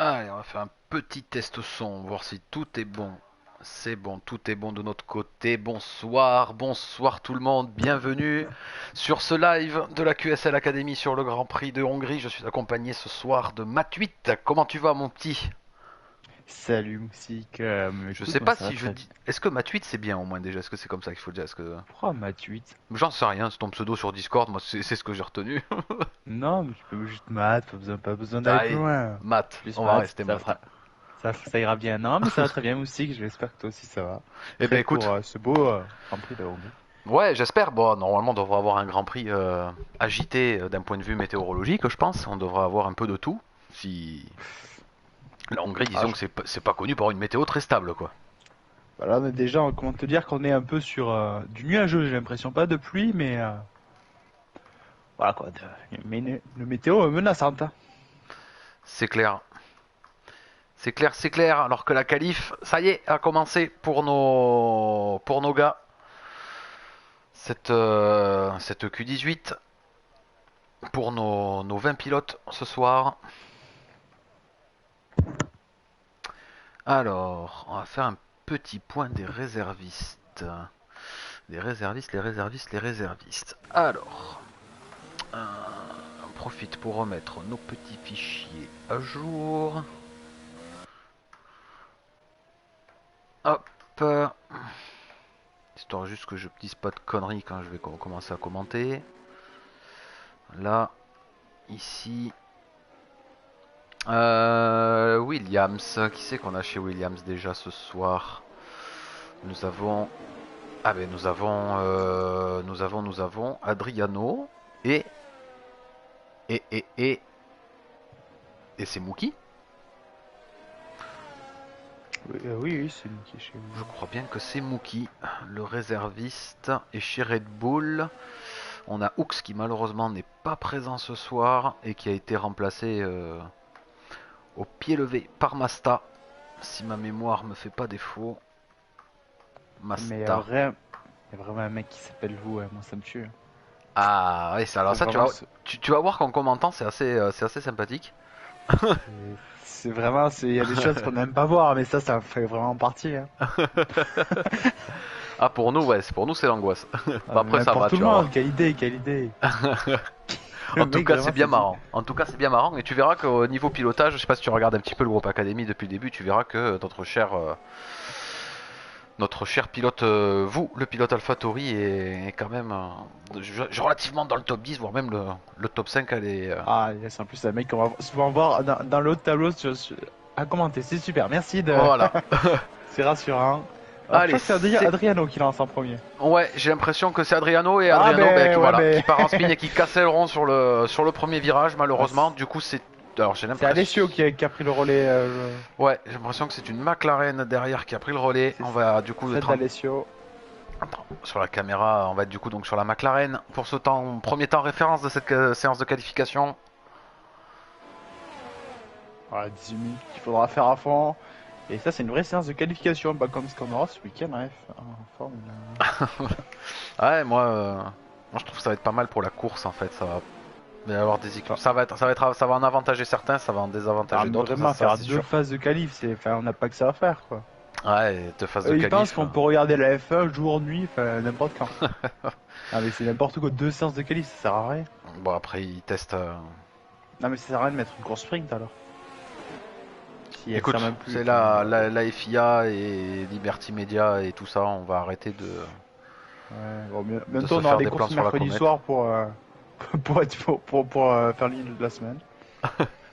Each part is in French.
Allez, on va faire un petit test son, voir si tout est bon. C'est bon, tout est bon de notre côté. Bonsoir, bonsoir tout le monde, bienvenue sur ce live de la QSL Academy sur le Grand Prix de Hongrie. Je suis accompagné ce soir de Matt8. Comment tu vas, mon petit? Salut Moussik, Je écoute, sais moi pas ça va si je très dis. Est-ce que Matt8 c'est bien au moins déjà? Est-ce que c'est comme ça qu'il faut dire? Est-ce que. Pourquoi Math 8? J'en sais rien, c'est ton pseudo sur Discord, moi c'est ce que j'ai retenu. Non, mais tu peux juste Math, pas besoin d'aller plus Allez, loin. Matt, Juste on va Math, rester Matt. ça ira bien. Non, mais ça va très bien Moussik, j'espère que toi aussi ça va. Eh ben Prêt pour écoute, ce beau Grand Prix de Hongrie. ouais, j'espère. Bon, normalement, on devrait avoir un Grand Prix agité d'un point de vue météorologique, je pense. On devrait avoir un peu de tout. Si la Hongrie, Ah, disons que c'est pas connu pour une météo très stable, quoi. bah là, on est déjà, comment te dire qu'on est un peu sur du nuageux, j'ai l'impression, pas de pluie, mais voilà quoi, mais une météo menaçante, hein. C'est clair, c'est clair, c'est clair. Alors que la qualif, ça y est, a commencé pour nos gars. Cette Q18 pour nos 20 pilotes ce soir. Alors, on va faire un petit point des réservistes. Les réservistes, les réservistes, les réservistes. Alors, on profite pour remettre nos petits fichiers à jour. Hop. Histoire juste que je ne dise pas de conneries quand je vais commencer à commenter. Là, ici. Williams. Qui c'est qu'on a chez Williams déjà ce soir? Nous avons. Ah ben nous avons Adriano et et et et et c'est Mookie. Oui, oui, c'est une qui est chez Je vous. crois bien que c'est Mookie, le réserviste. Et chez Red Bull, on a Hooks qui malheureusement n'est pas présent ce soir et qui a été remplacé au pied levé par Masta. Si ma mémoire me fait pas défaut. Mais Masta. il y a vraiment un mec qui s'appelle vous, moi ça me tue, hein. Ah oui, alors C'est ça vraiment tu vas voir qu'en commentant c'est assez sympathique. c'est vraiment, il y a des choses qu'on n'aime pas voir, mais ça fait vraiment partie, hein. Ah pour nous ouais, pour nous c'est l'angoisse. Ah, Bah, mais après même ça pour va, tout tu le vas monde, voir. quelle idée, quelle idée. Le En tout mec, cas, vraiment, c'est bien c'est dit. marrant. En tout cas, c'est bien marrant. Et tu verras qu'au niveau pilotage, je sais pas si tu regardes un petit peu le groupe Academy depuis le début, tu verras que notre cher pilote, vous, le pilote AlphaTauri, est quand même relativement dans le top 10, voire même le top 5. Elle est, Ah, yes, en plus, un mec qu'on va souvent voir dans l'autre tableau à commenter. C'est super, merci de. Voilà. C'est rassurant. Alors, je Allez, crois que c'est c'est. Adriano qui lance en premier. Ouais, j'ai l'impression que c'est Adriano et Ah, Adriano ben, ben, ouais, qui mais. part en spin et qui casse l'aileron sur le premier virage, Ah, malheureusement. Du coup, c'est. Alors, j'ai c'est l'impression. Alessio qui a pris le relais. Ouais, j'ai l'impression que c'est une McLaren derrière qui a pris le relais. C'est On va du coup celle d'Alessio. Attends, sur la caméra, on va être du coup donc sur la McLaren pour ce premier temps référence de cette séance de qualification. Voilà, 18 minutes qu'il faudra faire à fond. Et ça, c'est une vraie séance de qualification, pas comme ce qu'on aura ce week-end en Formule 1. Ouais, moi je trouve que ça va être pas mal pour la course en fait. Ça va y avoir des équipes. Enfin, ça va en avantager certains, ça va en désavantager mais d'autres, ça, vraiment, ça faire c'est deux sûr. phases de qualif, enfin, on n'a pas que ça à faire, quoi. Ouais, deux phases de Ils pensent qualif. qu'on peut regarder la F1 jour, nuit, enfin, n'importe quand. Ah, mais c'est n'importe quoi, deux séances de qualif, ça sert à rien. Bon après ils testent. Non, mais ça sert à rien de mettre une course sprint alors. Si elle sert Écoute, même plus, c'est enfin. la FIA et Liberty Media et tout ça, on va arrêter Ouais, bon, de bientôt se on aura faire des des plans courses sur la mercredi comète. soir pour faire l'île de la semaine.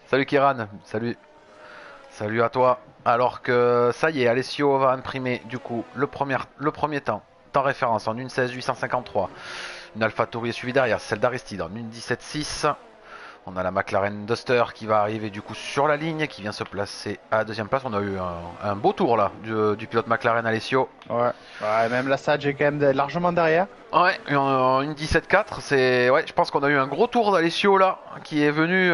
Salut Kiran, salut à toi. Alors que ça y est, Alessio va imprimer du coup le premier temps référence en 1.16.853. Une AlphaTauri est suivie derrière, celle d'Aristide en 1.17.6. On a la McLaren Duster qui va arriver du coup sur la ligne, qui vient se placer à la deuxième place. On a eu un beau tour là du pilote McLaren Alessio. Ouais, ouais, même la Sage est quand même largement derrière. Ouais, une 17-4, ouais, je pense qu'on a eu un gros tour d'Alessio là, qui est venu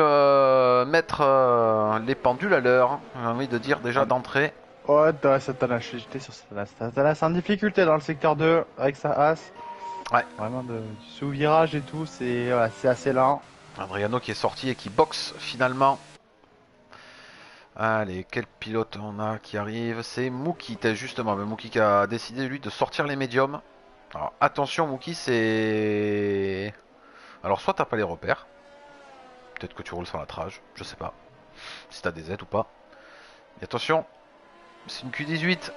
mettre les pendules à l'heure, j'ai envie de dire déjà Ah, d'entrée. ouais, Satanas, j'étais sur Satanas. Satanas en difficulté dans le secteur 2 avec sa As. Ouais, Vraiment du sous-virage et tout, c'est assez lent. Adriano qui est sorti et qui boxe finalement. Allez, quel pilote on a qui arrive? C'est Mookie, justement. Mais Mookie qui a décidé, lui, de sortir les médiums. Alors, attention, Mookie, c'est... Alors, soit t'as pas les repères. Peut-être que tu roules sans la trage. Je sais pas. Si t'as des aides ou pas. Et attention, c'est une Q18.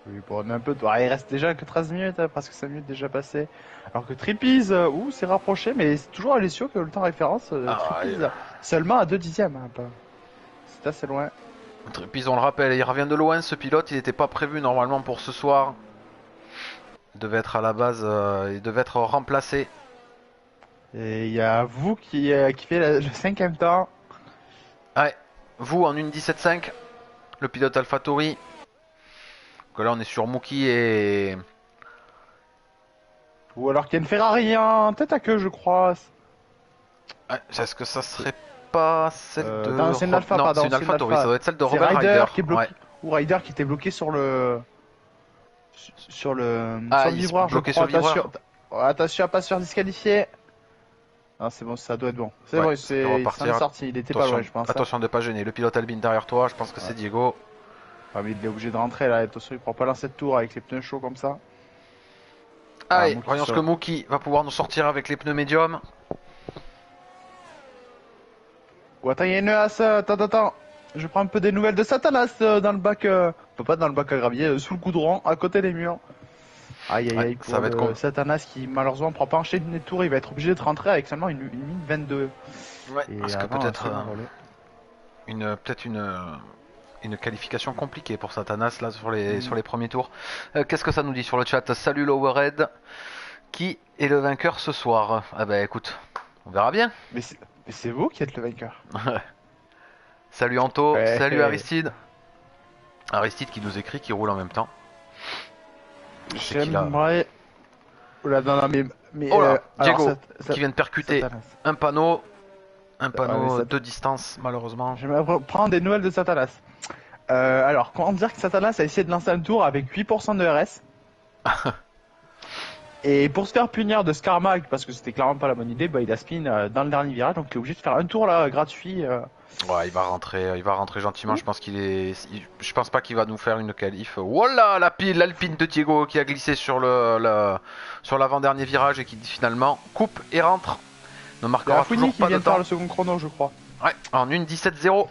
Oui, bon, on est un peu. Il reste déjà que 13 minutes, hein, presque 5 minutes déjà passées. Alors que Trippies, c'est rapproché, mais c'est toujours Alessio qui a le temps référence. Trippies, seulement à 2 dixièmes. Hein, pas. C'est assez loin. Puis on le rappelle, il revient de loin ce pilote, il n'était pas prévu normalement pour ce soir. Il devait être à la base, il devait être remplacé. Et il y a vous qui fait le 5e temps. Ouais, vous en une 17.5, le pilote AlphaTauri. Que là on est sur Mookie et... Ou alors qu'il y a une Ferrari en tête à queue, je crois. Ouais, est-ce que ça serait pas celle de... Non, c'est une Alpha, non, pardon. c'est une AlphaTauri, ça doit être celle de C'est Robert Ryder. qui est bloqué. Ouais. Ou Ryder qui était bloqué sur le... Sur le Ah, il il est vibreur, bloqué je crois. sur le vibreur. Attention à pas se faire disqualifier. Ah, c'est bon, ça doit être bon. C'est Ouais, bon, il c'est repartir. sorti. Il était pas loin, je pense. Attention de pas gêner, le pilote Albin derrière toi, je pense que c'est Diego. Ah, mais il est obligé de rentrer là. Attention, il prend pas lancer de tour avec les pneus chauds comme ça. Allez, Mookie voyons ce que Mookie va pouvoir nous sortir avec les pneus médiums. Ou attends, il y a une as. Attends. Je prends un peu des nouvelles de Satanas dans le bac. Enfin, pas dans le bac à gravier, sous le goudron, à côté des murs. Aïe aïe aïe, pour ça va être Satanas qui malheureusement prend pas enchaîner les tours, il va être obligé de rentrer avec seulement une minute 22. Ouais, Et parce que avant, peut-être peut-être une qualification compliquée pour Satanas là sur les premiers tours. Qu'est-ce que ça nous dit sur le chat? Salut Lowerhead. Qui est le vainqueur ce soir? Ah bah écoute, on verra bien. Mais c'est vous qui êtes le vainqueur. Salut Anto, Ouais. salut Aristide. Aristide qui nous écrit, qui roule en même temps. Je sais qu'il a... J'aimerais. Oula, non, mais Oh là, alors, Diego, qui vient de percuter Satanas. un panneau mais de distance malheureusement. J'aimerais prendre des nouvelles de Satanas. Alors, comment dire que Satanas a essayé de lancer un tour avec 8% de RS. Et pour se faire punir de Scarmack, parce que c'était clairement pas la bonne idée, bah, il a spin dans le dernier virage, donc il est obligé de faire un tour là gratuit. Ouais, il va rentrer gentiment. Je pense je pense pas qu'il va nous faire une qualif. Voilà, l'Alpine de Diego qui a glissé sur sur l'avant-dernier virage et qui finalement coupe et rentre. Ne Il y a marquera Fouini toujours qui pas vient de de faire temps. le second chrono, je crois. Ouais, en une 17-0.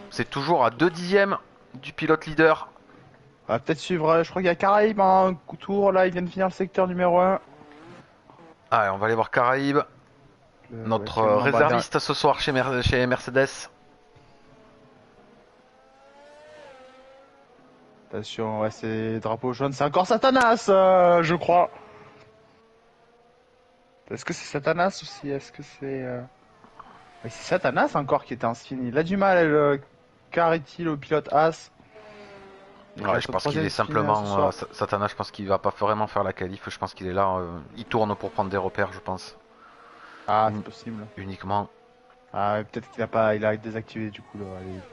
C'est toujours à 2 dixièmes du pilote leader. On va peut-être suivre, je crois qu'il y a Caraïbes en tour, là, il vient de finir le secteur numéro 1. Allez, on va aller voir Caraïbes. Notre réserviste ce soir chez Mercedes. Attention, ouais, c'est drapeau jaune, c'est encore Satanas, je crois. Est-ce que c'est Satanas aussi? Est-ce que c'est... Ouais, c'est Satanas encore qui était en spin. Il a du mal, Carretti, le pilote As. Ouais, je pense qu'il est simplement... Satana, je pense qu'il va pas vraiment faire la qualif. Je pense qu'il est là. Il tourne pour prendre des repères, je pense. Ah, c'est possible. Uniquement. Ah, peut-être qu'il a pas, il a désactivé du coup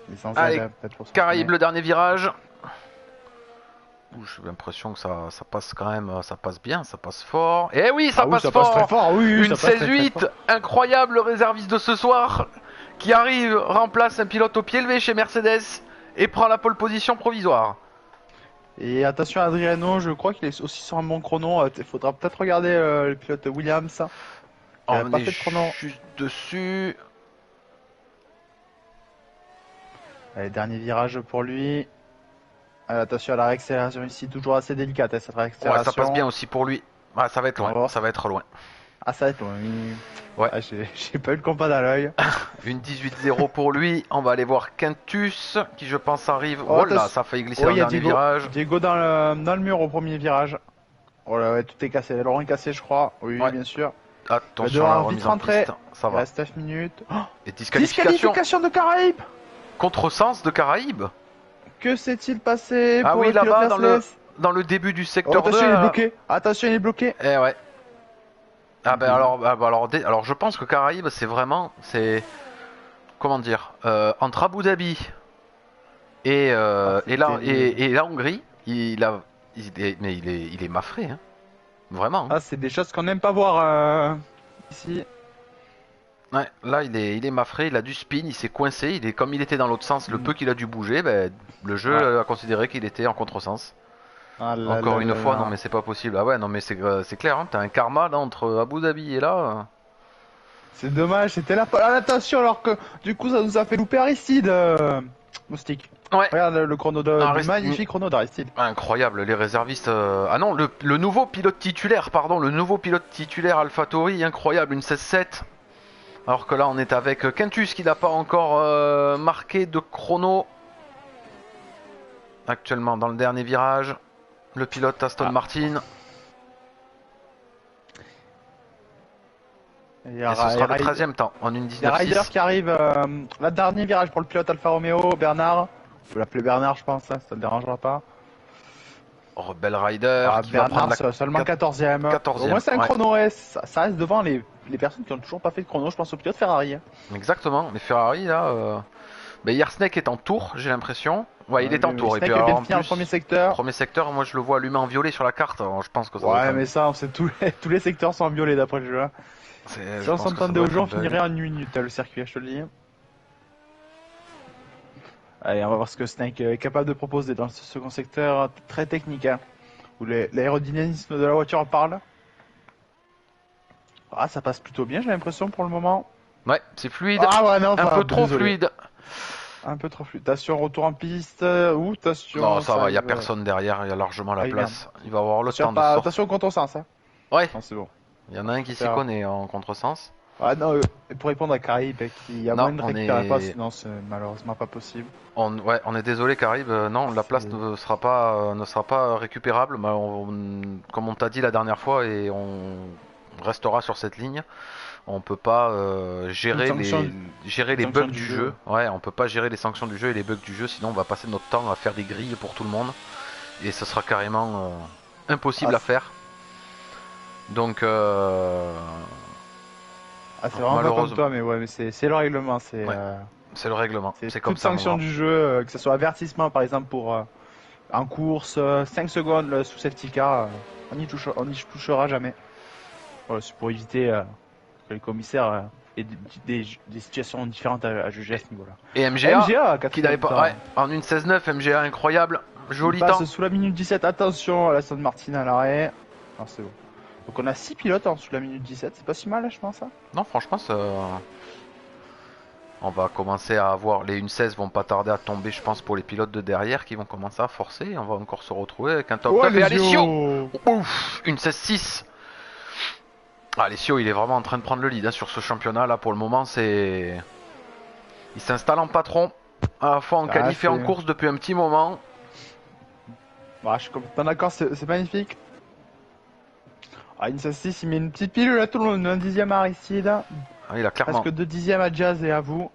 les sans Allez, peut-être pour Caraïbes, le dernier virage. J'ai l'impression que ça passe quand même, ça passe bien, ça passe fort. Eh oui, ça passe ça fort. passe très fort, oui, Une ça passe très, très 16-8, fort. incroyable, le réserviste de ce soir, qui arrive, remplace un pilote au pied levé chez Mercedes et prend la pole position provisoire. Et attention à Adriano, je crois qu'il est aussi sur un bon chrono. Il faudra peut-être regarder le pilote Williams. Il a On pas est fait de chrono. juste dessus. Allez, dernier virage pour lui. Attention à la réaccélération ici, toujours assez délicate cette réaccélération. Ouais, ça passe bien aussi pour lui. Ah, ça va être loin, voir. ça va être loin. Ah, ça va être loin. Ouais. Ah, j'ai pas eu le compas dans l'œil. Une 18-0 pour lui. On va aller voir Quintus, qui je pense arrive. Oh, Oh là, ça a failli glisser dans il le y a dernier Diego, virage. Diego dans le mur au premier virage. Oh là, ouais, tout est cassé. Laurent est cassé, je crois. Oui, Ouais. bien sûr. Attention à la remise en piste. Ça Il va. reste 9 minutes. Oh, Et disqualification. de Caraïbes. Contresens de Caraïbes. Que s'est-il passé Ah pour oui, le pilote là-bas, Mercedes dans le début du Oh, secteur 2. attention, il est bloqué. Attention, il est bloqué. Eh ouais. Ah ben alors je pense que Caraïbes c'est vraiment, comment dire, entre Abu Dhabi et la Hongrie, il est mafré, hein. Vraiment. Hein. Ah, c'est des choses qu'on n'aime pas voir ici. Ouais, là il est mafré, il a du spin, il s'est coincé, comme il était dans l'autre sens, le peu qu'il a dû bouger, ben, le jeu Ouais. a considéré qu'il était en contresens. Ah là Encore là une là fois, non là. mais c'est pas possible. Ah ouais, non mais c'est clair, hein, t'as un karma là entre Abu Dhabi et là. C'est dommage, c'était là pas la natation alors que du coup ça nous a fait louper Aristide. Moustique. Ouais, Regarde le chrono de, un le reste- magnifique chrono d'Aristide. incroyable, les réservistes. Ah non, le nouveau pilote titulaire, pardon, le nouveau pilote titulaire AlphaTauri, incroyable, une 16-7. Alors que là, on est avec Quintus qui n'a pas encore marqué de chrono. Actuellement, dans le dernier virage, le pilote Aston Ah. Martin. Il y Et ce a, sera le 13e temps, en une il y a Ryder 19-6. qui arrive. La dernier virage pour le pilote Alfa Romeo, Bernard. Je peux l'appeler Bernard, je pense, hein, ça ne dérangera pas. Rebel Rider Ah, qui va prendre Bernard, la seulement 14ème. Au 14e. moins, c'est un Ouais. chrono S. Ça reste devant les personnes qui ont toujours pas fait de chrono. Je pense au pilote Ferrari. Hein. Exactement, mais Ferrari là. Mais hier Snake est en tour, j'ai l'impression. Ouais, il est en tour. Et Snake puis alors vient de en finir le plus, premier secteur. premier secteur, moi je le vois allumé en violet sur la carte. Alors, je pense que ça doit être Ouais, un... mais ça, on sait tous les secteurs sont en violet d'après le jeu. Hein. Si Je on pense que ça s'entendait doit au être jeu, un on bug. finirait en une minute le circuit, je te le dis. Allez, on va voir ce que Snake est capable de proposer dans ce second secteur très technique, hein, où l'aérodynamisme de la voiture en parle. Ah, ça passe plutôt bien, j'ai l'impression pour le moment. Ouais, c'est fluide. Ah ouais, non, Un peu trop désolé. fluide. Un peu trop fluide. Attention, retour en piste. Ou Non, attention, ça va, il y a arrive. personne derrière, il y a largement la Ah oui, merde. place. Il va avoir le Attention, temps de sortir. attention au contresens, hein. Ouais, Non, c'est bon. il y en a un qui s'y Faire- connaît en contresens. Ah non, pour répondre à Caraïbes, qui a Non, moins de on récupérer pas, est... sinon c'est malheureusement pas possible. Ouais, on est désolé, Caribe. Non, la place C'est- ne sera pas récupérable. Bah, comme on t'a dit la dernière fois, et on restera sur cette ligne. On peut pas Une sanction, gérer une les sanction bugs du du jeu. jeu. Ouais, on peut pas gérer les sanctions du jeu et les bugs du jeu, sinon on va passer notre temps à faire des grilles pour tout le monde et ce sera carrément impossible Ah, à faire. Donc Ah, c'est vraiment pas comme malheureusement, toi, mais ouais, mais c'est le règlement, ouais, c'est le règlement, c'est c'est comme toute ça sanction maintenant. du jeu, que ce soit avertissement par exemple pour en course, 5 secondes sous safety car, on y touchera jamais. Voilà, c'est pour éviter que les commissaires aient des situations différentes à juger à ce niveau-là. Et MGA, MGA, qui n'avait quatrième pas, temps. ouais, en une 16-9, MGA incroyable, Il joli passe temps. sous la minute 17, attention à la Aston Martin à l'arrêt. Ah, c'est bon. Donc on a 6 pilotes en dessous de la minute 17, c'est pas si mal, je pense. Hein. Non, franchement, on va commencer à avoir les 1-16 vont pas tarder à tomber, je pense, pour les pilotes de derrière qui vont commencer à forcer. On va encore se retrouver avec un top 9 et Alessio. Ouf, une 16-6. Alessio, il est vraiment en train de prendre le lead hein, sur ce championnat là pour le moment. Il s'installe en patron, à la fois en qualif et en course depuis un petit moment. Bah, je suis complètement d'accord, c'est magnifique. Ah, une 16-6, il met une petite pilule à tout le monde, un dixième à Aristide. Ah, il a clairement. Presque 2 dixièmes à Jazz et à vous.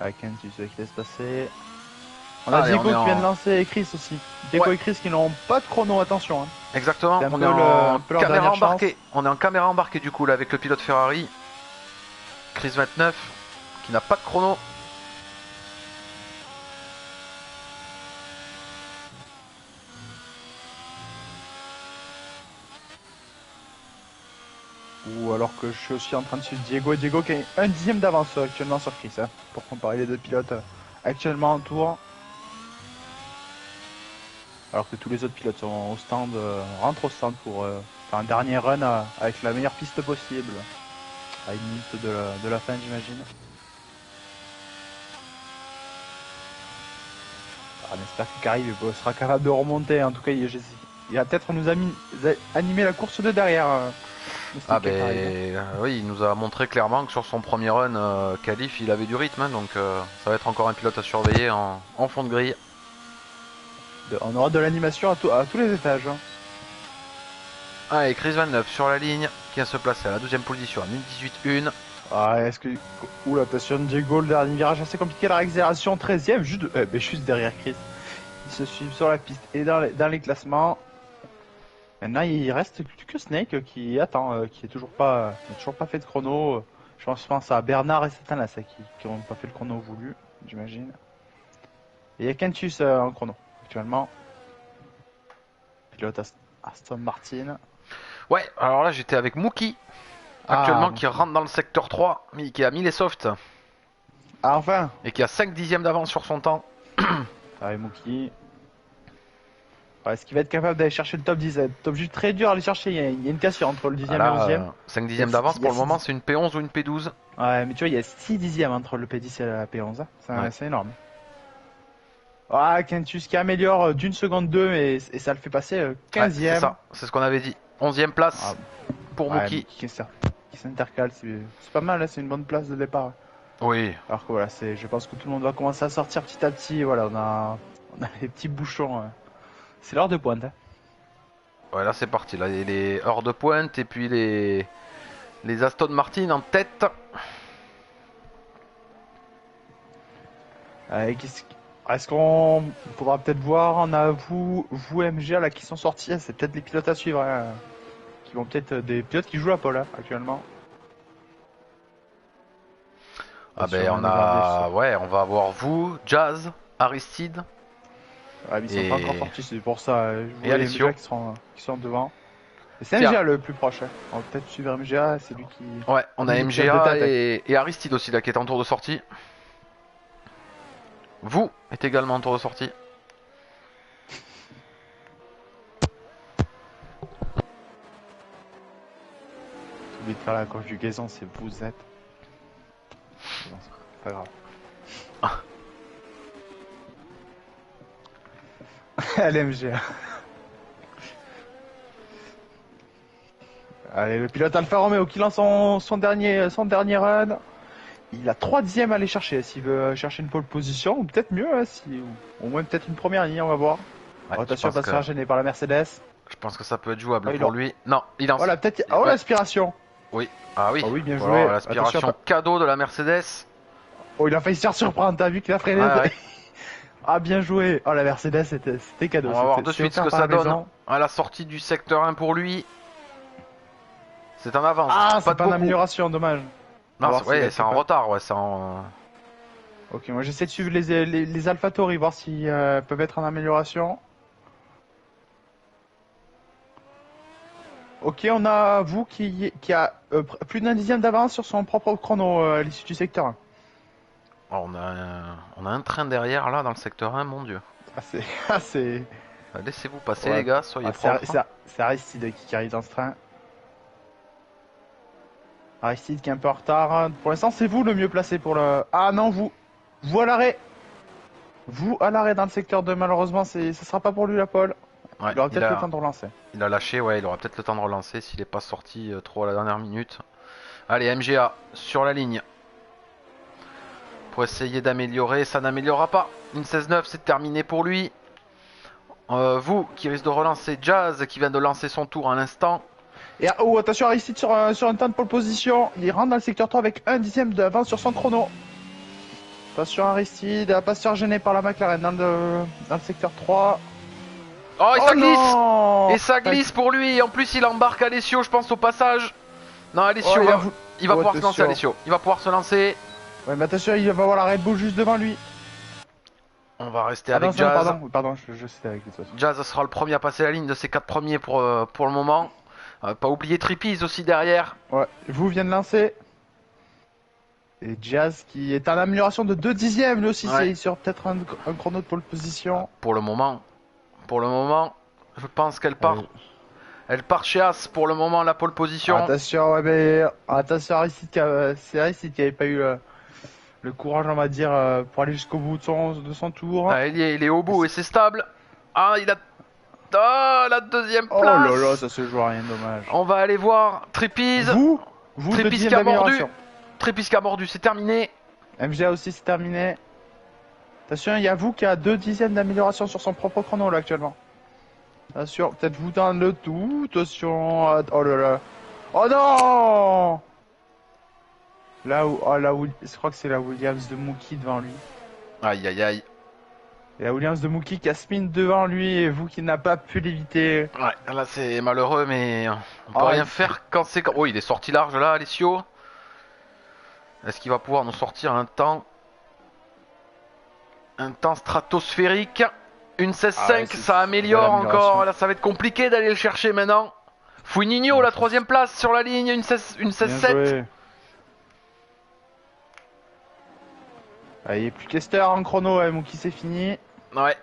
Avec un tu sais qui laisse passer. On a Allez, Diego on est qui vient en- de lancer et Chris aussi. Diego Ouais. et Chris qui n'ont pas de chrono, attention. Hein. Exactement. C'est un On peu est en un peu leur caméra dernière embarquée. On est en caméra embarquée du coup là avec le pilote Ferrari, Chris 29, qui n'a pas de chrono. Ou alors que je suis aussi en train de suivre Diego. Diego qui a un dixième d'avance actuellement sur Chris. Hein, pour comparer les deux pilotes actuellement en tour. Alors que tous les autres pilotes sont au stand, rentrent au stand pour faire un dernier run avec la meilleure piste possible. À une minute de la fin, j'imagine. On espère que Carrie sera capable de remonter. En tout cas, il va peut-être nous animer la course de derrière. Ah ben oui, il nous a montré clairement que sur son premier run qualif, il avait du rythme, hein, donc ça va être encore un pilote à surveiller en fond de grille. On aura de l'animation à tous les étages. Hein. Allez, Chris 29 sur la ligne, qui vient se placer à la 12e position à 1 1 Ah, est-ce que. Oula, attention, Diego, le dernier virage assez compliqué, la réaccélération 13ème, juste derrière Chris. Ils se suivent sur la piste et dans les classements. Maintenant, il reste plus que Snake qui attend, qui n'a toujours pas fait de chrono. Je pense à Bernard et Satan qui n'ont pas fait le chrono voulu, j'imagine. Et il y a Kentus en chrono, actuellement. Pilote Aston Martin. Ouais, alors là j'étais avec Mookie. actuellement qui rentre dans le secteur 3, mais qui a mis les softs. Ah, enfin. Et qui a 5 dixièmes d'avance sur son temps. Allez, Mookie. Ouais, est-ce qu'il va être capable d'aller chercher le top 10? Top 10 très dur à aller chercher. Il y a une cassure entre le 10e et le 11e. 5 dixièmes d'avance pour le moment, c'est une P11 ou une P12. Ouais, mais tu vois, il y a 6 dixièmes entre le P10 et la P11. Hein. C'est énorme. Ah, Quintus qui améliore d'une seconde 2 et ça le fait passer 15e. C'est ça, c'est ce qu'on avait dit. 11e place pour Mookie. Qui s'intercale, c'est pas mal, hein, c'est une bonne place de départ. Oui. Alors que voilà, je pense que tout le monde va commencer à sortir petit à petit. Voilà, on a les petits bouchons. C'est l'heure de pointe. Hein. Ouais, là c'est parti. Là, il est heures de pointe et puis les Aston Martin en tête. Est-ce qu'on pourra peut-être voir, on a vous MGA là qui sont sortis, c'est peut-être les pilotes à suivre, hein, qui vont peut-être des pilotes qui jouent à pole actuellement. Ah ben on va avoir vous, Jazz, Aristide. Ah, mais ils sont pas encore sortis, c'est pour ça. Et Alessio qui sont devant. C'est MGA le plus proche. Hein. On va peut-être suivre MGA, c'est lui qui. Ouais, on a MGA et Aristide aussi là qui est en tour de sortie. Vous êtes également en tour de sortie. J'ai oublié de faire la conjugaison, c'est vous êtes. Non, c'est pas grave. LMGA. Allez, le pilote Alfa Romeo qui lance son dernier run. Il a 3 dixièmes à aller chercher s'il veut chercher une pole position, ou peut-être mieux, hein, au moins peut-être une première ligne, on va voir. Ouais, Rotation va se faire gêner par la Mercedes. Je pense que ça peut être jouable pour lui. Non, il lance. Voilà, peut-être. Oh, l'aspiration. Oui. Ah oui. Oh, oui, bien joué. L'aspiration cadeau de la Mercedes. Oh, il a failli se faire surprendre. T'as vu qu'il a freiné. Ouais. Ah, bien joué. Oh, la Mercedes, c'était cadeau. On va voir de suite ce que ça donne à la sortie du secteur 1 pour lui. C'est en avance. Ah, c'est pas une amélioration, dommage. Non, c'est en retard, ouais, c'est en... Ok, moi j'essaie de suivre les AlphaTauri, voir s'ils peuvent être en amélioration. Ok, on a vous qui a plus d'un dixième d'avance sur son propre chrono à l'issue du secteur 1. Oh, on a un train derrière là dans le secteur 1, mon dieu. C'est... Laissez-vous passer les gars, soyez propres. C'est Aristide qui arrive dans ce train. Aristide qui est un peu en retard. Pour l'instant, c'est vous le mieux placé pour le... Ah non, vous à l'arrêt. Vous à l'arrêt dans le secteur 2, malheureusement, ce sera pas pour lui la pole. Ouais, il aura peut-être le temps de relancer. Il a lâché, ouais, il aura peut-être le temps de relancer s'il n'est pas sorti trop à la dernière minute. Allez, MGA sur la ligne. Pour essayer d'améliorer, ça n'améliorera pas. Une 16-9, c'est terminé pour lui. Vous qui risque de relancer, Jazz qui vient de lancer son tour à l'instant. Et oh, attention, Aristide sur un temps de pole position. Il rentre dans le secteur 3 avec un dixième d'avance sur son chrono. Attention, Aristide, pas se faire gêner par la McLaren dans le secteur 3. Oh, et ça glisse non. Et ça glisse pour lui. En plus, il embarque Alessio, je pense, au passage. Non, Alessio, il va pouvoir se lancer, Alessio. Il va pouvoir se lancer. Ouais, mais attention, il va avoir la Red Bull juste devant lui. On va rester avec Jazz. Pardon, je sais avec les autres. Jazz sera le premier à passer la ligne de ces 4 premiers pour le moment. Pas oublier Trippies aussi derrière. Ouais, vous vient de lancer. Et Jazz qui est en amélioration de 2 dixièmes, lui aussi, c'est sur peut-être un chrono de pole position. Pour le moment, je pense qu'elle part. Elle part chez As pour le moment, la pole position. Attention, ouais, mais attention, c'est Aristide qui avait pas eu le courage, on va dire, pour aller jusqu'au bout de son tour. Ah, il est au bout et c'est stable. Ah, il a... Oh, la deuxième place. Oh là là, ça se joue à rien, dommage. On va aller voir Trippies. Trippies qui a mordu. Trippies qui a mordu, c'est terminé. MGA aussi, c'est terminé. Attention, il y a vous qui a 2 dixièmes d'amélioration sur son propre chrono là actuellement. Attention, peut-être vous dans le tout. Attention. Oh là là. Oh non. Là où, je crois que c'est la Williams de Mookie devant lui. Aïe aïe aïe. Et la Williams de Mookie qui a spin devant lui et vous qui n'a pas pu l'éviter. Ouais, là c'est malheureux, mais on peut rien faire quand c'est... Oh, il est sorti large là, Alessio. Est-ce qu'il va pouvoir nous sortir un temps stratosphérique? Une 16.5, ça améliore encore. Là, ça va être compliqué d'aller le chercher maintenant. Fouininho, la troisième place sur la ligne, une 16-7. Ah, il n'y a plus qu'Esther en chrono, Mookie c'est fini. Ouais.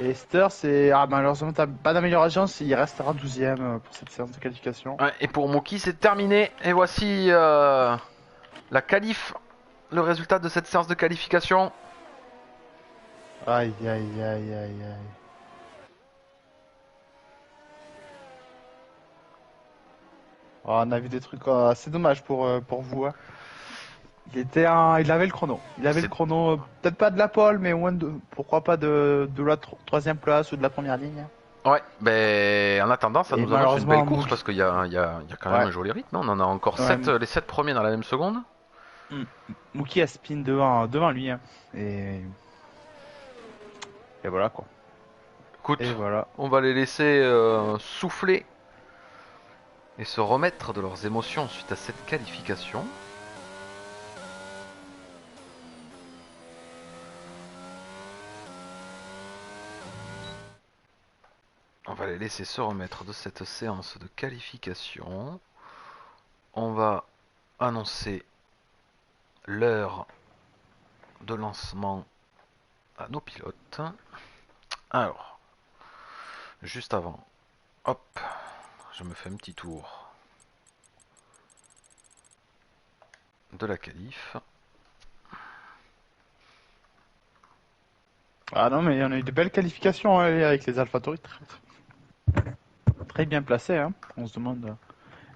Et Esther, c'est. Ah, malheureusement, t'as pas d'amélioration, il restera 12ème pour cette séance de qualification. Ouais, et pour Mookie, c'est terminé. Et voici la qualif, le résultat de cette séance de qualification. Aïe, aïe, aïe, aïe, aïe. Oh, on a vu des trucs assez dommages pour vous. Hein. Il avait le chrono. Il avait le chrono, peut-être pas de la pole, mais au moins pourquoi pas de la troisième place ou de la première ligne. Ouais, ben en attendant, ça Et nous annonce une belle malheureusement, course parce qu'il y a quand même ouais, un joli rythme. On en a encore ouais, les 7 premiers dans la même seconde. Mookie a spin devant lui. Hein. Et voilà quoi. Écoute, Et voilà. on va les laisser souffler et se remettre de leurs émotions suite à cette qualification. On va les laisser se remettre de cette séance de qualification. On va annoncer l'heure de lancement à nos pilotes. Alors, juste avant, hop, je me fais un petit tour de la qualif. Ah non, mais on a eu de belles qualifications avec les AlphaTauri. Très bien placés. Hein. On se demande.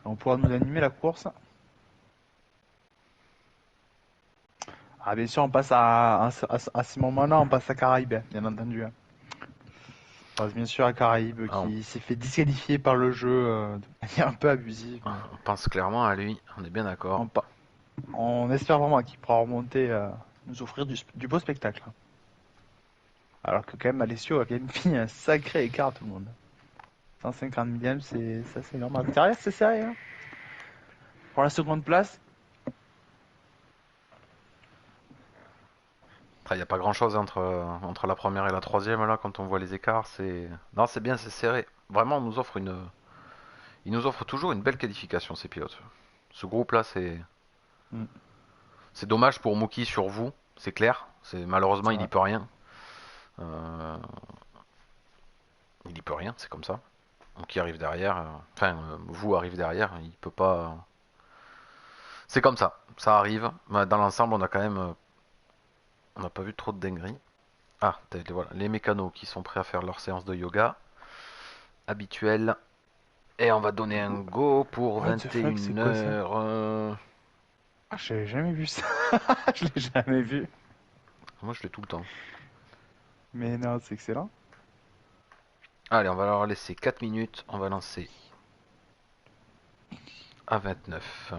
On pourra nous animer la course. Ah, bien sûr, on passe à ce moment-là, on passe à Caraïbes, bien entendu. Hein. On passe bien sûr à Caraïbes qui s'est fait disqualifier par le jeu de manière un peu abusive. On pense clairement à lui, on est bien d'accord. On espère vraiment qu'il pourra remonter, nous offrir du beau spectacle. Alors que quand même Alessio a quand même mis un sacré écart à tout le monde. 150 millième, c'est normal. Derrière, c'est serré. Hein. Pour la seconde place. Il n'y a pas grand chose entre la première et la troisième là quand on voit les écarts. Non, c'est bien, c'est serré. Vraiment, il nous offre toujours une belle qualification ces pilotes. Ce groupe là, Mm. c'est dommage pour Mookie sur vous, c'est clair. Malheureusement, il y peut rien. Il y peut rien, c'est comme ça. Mookie arrive derrière. Vous arrive derrière, il peut pas. C'est comme ça arrive. Dans l'ensemble, on a quand même, on n'a pas vu trop de dingueries. Ah, voilà, les mécanos qui sont prêts à faire leur séance de yoga habituelle. Et on va donner un go pour 21h. Ah, j'ai jamais vu ça. Je l'ai jamais vu. Moi, je l'ai tout le temps. Mais non, c'est excellent. Allez, on va leur laisser 4 minutes. On va lancer à 29.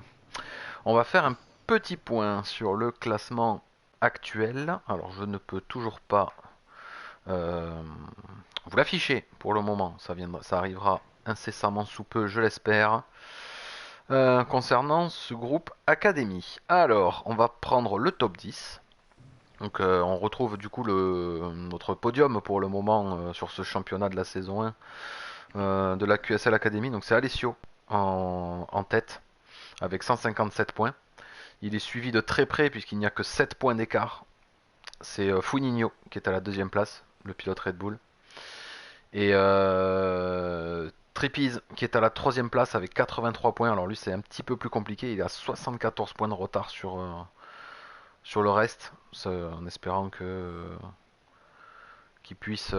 On va faire un petit point sur le classement actuel. Alors, je ne peux toujours pas vous l'afficher pour le moment. Ça arrivera incessamment sous peu, je l'espère. Concernant ce groupe Académie. Alors, on va prendre le top 10. Donc on retrouve du coup notre podium pour le moment sur ce championnat de la saison 1 de la QSL Academy. Donc c'est Alessio en tête avec 157 points. Il est suivi de très près puisqu'il n'y a que 7 points d'écart. C'est Funinho qui est à la deuxième place, le pilote Red Bull. Et Tripiz qui est à la troisième place avec 83 points. Alors lui c'est un petit peu plus compliqué, il a 74 points de retard sur le reste, en espérant qu'il puisse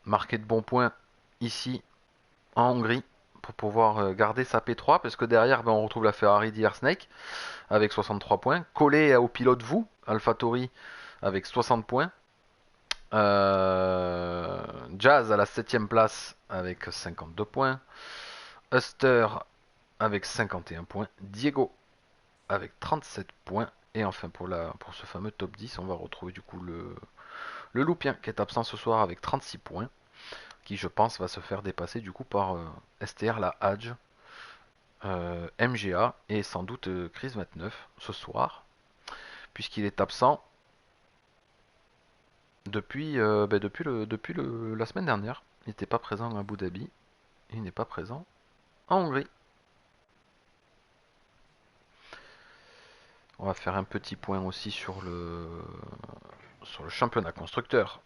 marquer de bons points ici en Hongrie pour pouvoir garder sa P3 parce que derrière on retrouve la Ferrari d'Air Snake avec 63 points, collé au pilote vous, AlphaTauri avec 60 points, Jazz à la 7ème place avec 52 points, Huster avec 51 points, Diego avec 37 points et enfin pour ce fameux top 10 on va retrouver du coup le Loupien qui est absent ce soir avec 36 points, qui je pense va se faire dépasser du coup par STR, la Hadj, MGA et sans doute Chris 29 ce soir, puisqu'il est absent depuis la semaine dernière. Il n'était pas présent à Abu Dhabi, il n'est pas présent en Hongrie. On va faire un petit point aussi sur le championnat constructeur.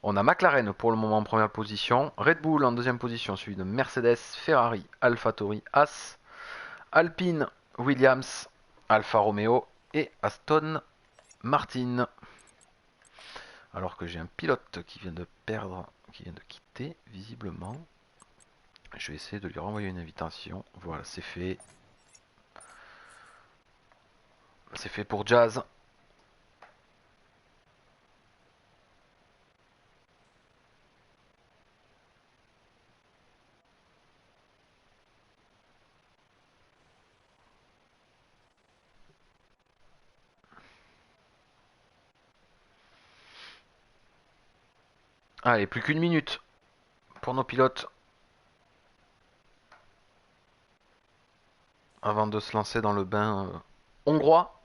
On a McLaren pour le moment en première position, Red Bull en deuxième position, suivi de Mercedes, Ferrari, AlphaTauri, Haas, Alpine, Williams, Alfa Romeo et Aston Martin. Alors que j'ai un pilote qui vient de perdre, qui vient de quitter visiblement. Je vais essayer de lui renvoyer une invitation. Voilà, c'est fait. C'est fait pour Jazz. Allez, plus qu'une minute pour nos pilotes avant de se lancer dans le bain hongrois.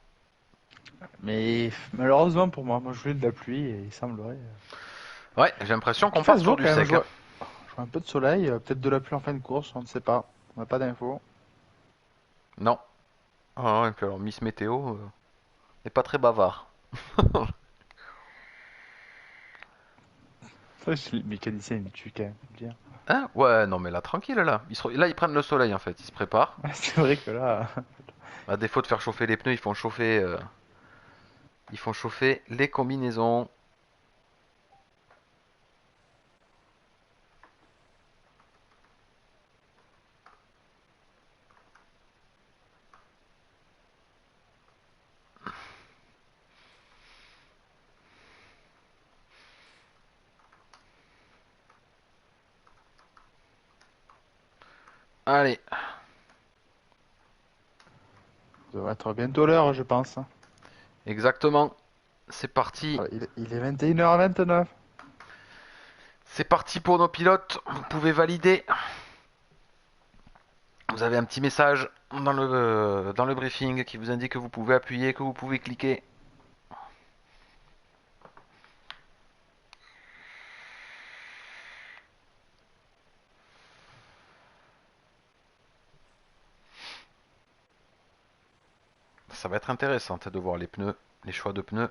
Mais malheureusement pour moi, je voulais de la pluie et il semblerait. Ouais, j'ai l'impression qu'on Qu'il part fasse sur beau du quand même, sec. Hein. je vois un peu de soleil, peut-être de la pluie en fin de course, on ne sait pas. On n'a pas d'infos. Non. Ah, et puis alors Miss Météo n'est pas très bavard. Le mécanicien il me tue quand même, faut le dire. Hein? Ouais, non mais là tranquille là. Là ils prennent le soleil en fait, ils se préparent. C'est vrai que là. À défaut de faire chauffer les pneus, ils font chauffer les combinaisons. Allez, Ça devrait être bientôt l'heure, je pense. exactement. C'est parti. Il est 21h29. C'est parti pour nos pilotes. Vous pouvez valider. Vous avez un petit message dans le briefing qui vous indique que vous pouvez appuyer, que vous pouvez cliquer. Ça va être intéressant de voir les pneus, les choix de pneus.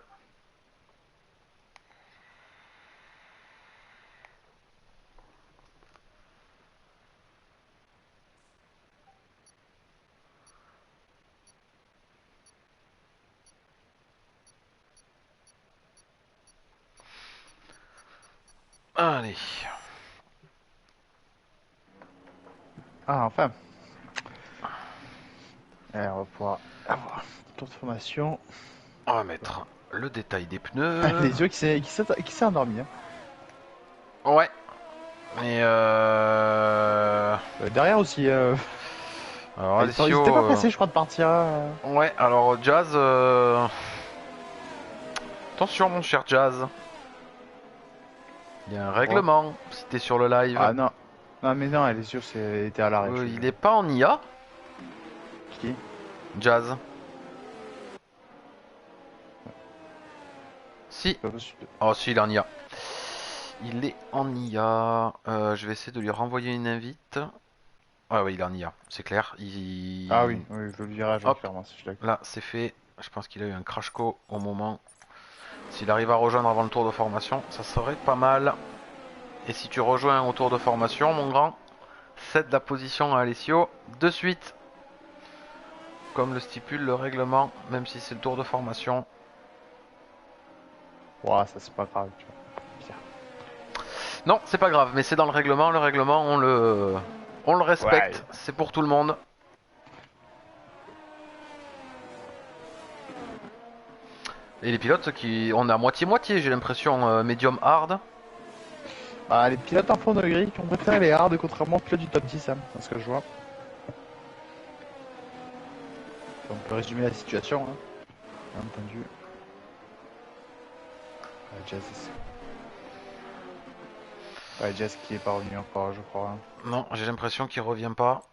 Allez. Ah, enfin. Et on va pouvoir avoir un tour de formation. On va mettre le détail des pneus. Les yeux qui s'est endormi. Hein. Ouais. Mais Derrière aussi. alors Ils Alessio, étaient pas pressés, je crois, de partir. ouais, alors Jazz. Attention, mon cher Jazz. Il y a un règlement si t'es sur le live. Ah non. Non, mais non, les yeux était à l'arrêt. Il est pas en IA, Qui? Jazz. Si. Pas possible. Oh, si, il est en IA. Il est en IA. Je vais essayer de lui renvoyer une invite. Ah oui, il est en IA, c'est clair. Ah oui, je le dirai, je vais Hop. le faire, moi, si je suis d'accord. Là, c'est fait. Je pense qu'il a eu un crash co au moment. S'il arrive à rejoindre avant le tour de formation, ça serait pas mal. Et si tu rejoins au tour de formation, mon grand, cède la position à Alessio de suite. Comme le stipule le règlement, même si c'est le tour de formation. Ouah, ça c'est pas grave, tu vois. Non, c'est pas grave, mais c'est dans le règlement. Le règlement, on le respecte. Ouais. C'est pour tout le monde. Et les pilotes on est à moitié-moitié, j'ai l'impression, médium hard. Bah, les pilotes en fond de grille qui ont préféré les hard, contrairement aux pilotes du top 10, hein, dans ce que je vois. On peut résumer la situation, hein. Bien entendu. Jazz qui est pas revenu encore, je crois. Non, j'ai l'impression qu'il revient pas.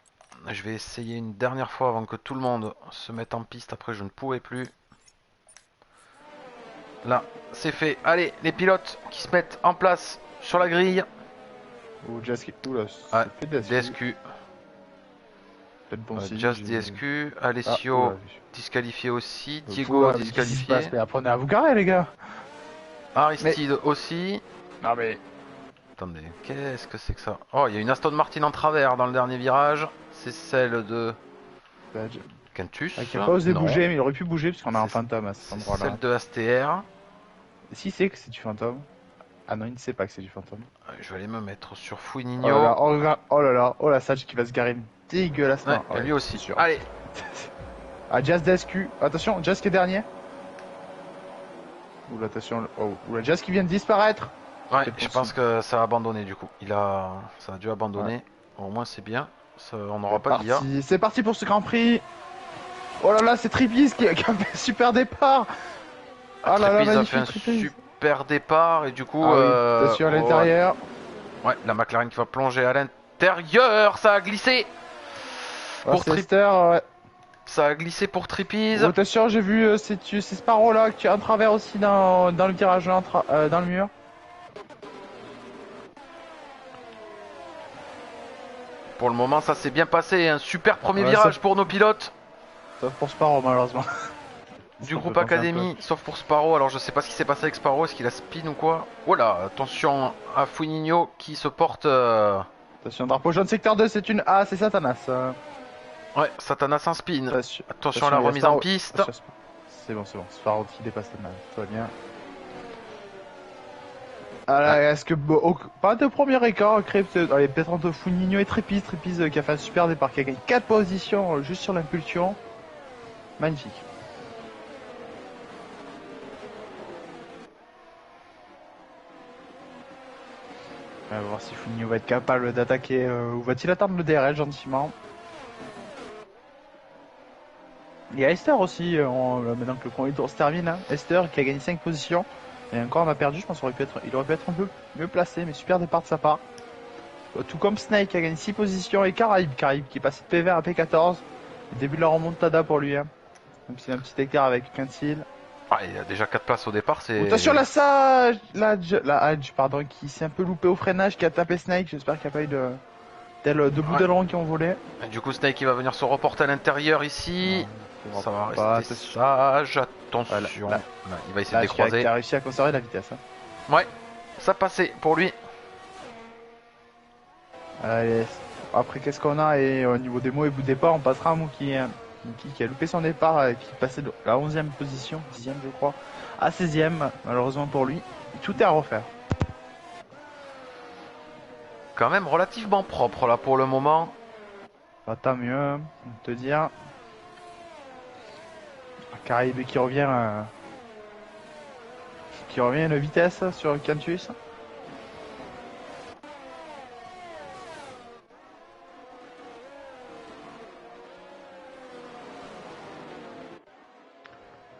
Je vais essayer une dernière fois avant que tout le monde se mette en piste. Après, je ne pourrai plus. Là, c'est fait. Allez, les pilotes qui se mettent en place sur la grille. Ou Just... Oula, Ah, c'est fait DSQ. Peut-être bon signe, Just j'ai- DSQ. Ah, Alessio oula. disqualifié aussi. Fou, Diego qu'est-ce qui se passe? disqualifié. Mais apprenez à vous garer, les gars. Mais... Aristide aussi. Non, mais... Attendez, qu'est-ce que c'est que ça? Oh, il y a une Aston Martin en travers dans le dernier virage. C'est celle de Quintus. Ah, qui a pas osé Non. bouger, mais il aurait pu bouger parce qu'on a un C'est- fantôme à cet C'est endroit-là. celle de STR. Si c'est que c'est du fantôme. Ah non, il ne sait pas que c'est du fantôme. Je vais aller me mettre sur Oh là Fouininho. là, oh là, oh là là, oh la Sage qui va se garer dégueulasse. Ouais, Non, lui aussi. c'est sûr. Allez, Ah, Jazz DSQ. Attention, Jazz qui est dernier. Oula, attention. Oh, oula, Jazz qui vient de disparaître. ouais, C'est je pour pense ça. que ça a abandonné du coup. Ça a dû abandonner. Au moins c'est bien. On n'aura pas d'IA. C'est parti pour ce Grand Prix. Oh là là, c'est Trippies qui a fait un super départ. Ah là là, Trippies a magnifique fait un Trippies. super départ et du coup. Ah oui, attention à l'intérieur. Ouais, la McLaren qui va plonger à l'intérieur. Ça a glissé. Oh, Pour c'est Trip- Esther, ouais. Ça a glissé pour Trippies. Oh, attention, j'ai vu c'est Sparrow là qui a un travers aussi dans le virage là, dans le mur. Pour le moment, ça s'est bien passé. Un super premier Ouais, virage ça- pour nos pilotes Sauf pour Sparrow malheureusement. du Ça groupe peut penser un Academy, sauf pour Sparrow. Alors je sais pas ce qui s'est passé avec Sparrow, est-ce qu'il a spin ou quoi? Voilà, attention à Fouininho qui se porte. Attention, drapeau jaune secteur 2, c'est une A, c'est Satanas. Ouais, Satanas en spin. Attention, Attention à la il y a remise Sparrow. en piste. Attention, c'est bon, Sparrow qui dépasse la main, tout va bien. Alors, est-ce que pas de premier écart créé allez, peut-être entre Founinho et Trépise, qui a fait un super départ, qui a gagné 4 positions juste sur l'impulsion. Magnifique. On va voir si Founinho va être capable d'attaquer ou va-t-il attendre le DRL gentiment. Il y a Esther aussi, maintenant que le premier tour se termine. Hein. Esther qui a gagné 5 positions. Et encore on a perdu, je pense qu'il aurait pu être un peu mieux placé, mais super départ de sa part. Tout comme Snake qui a gagné 6 positions et Caraïbe qui est passé de P20 à P14. Le début de la remontada pour lui. Hein. Même s'il a un petit écart avec Quintil. Ah, il y a déjà 4 places au départ, c'est. Attention la Sage, la Hadj, pardon, qui s'est un peu loupé au freinage, qui a tapé Snake. J'espère qu'il n'y a pas eu de bouts d'aileron qui ont volé. Et du coup, Snake il va venir se reporter à l'intérieur ici. Non, Ça va pas, rester sage. Attention. Là, Là, il va essayer de Qui a décroiser. réussi à conserver la vitesse. Hein. Ouais, ça passait pour lui. Allez. Après, qu'est-ce qu'on a? Et au niveau des mots et bout de départ, on passera à Mookie. Hein. Mookie qui a loupé son départ et qui passait de la 11e position, 10e je crois, à 16e, malheureusement pour lui. Tout est à refaire. Quand même relativement propre là pour le moment. Bah, tant mieux, on peut te dire. Caraïbe qui revient à une vitesse sur Cantus.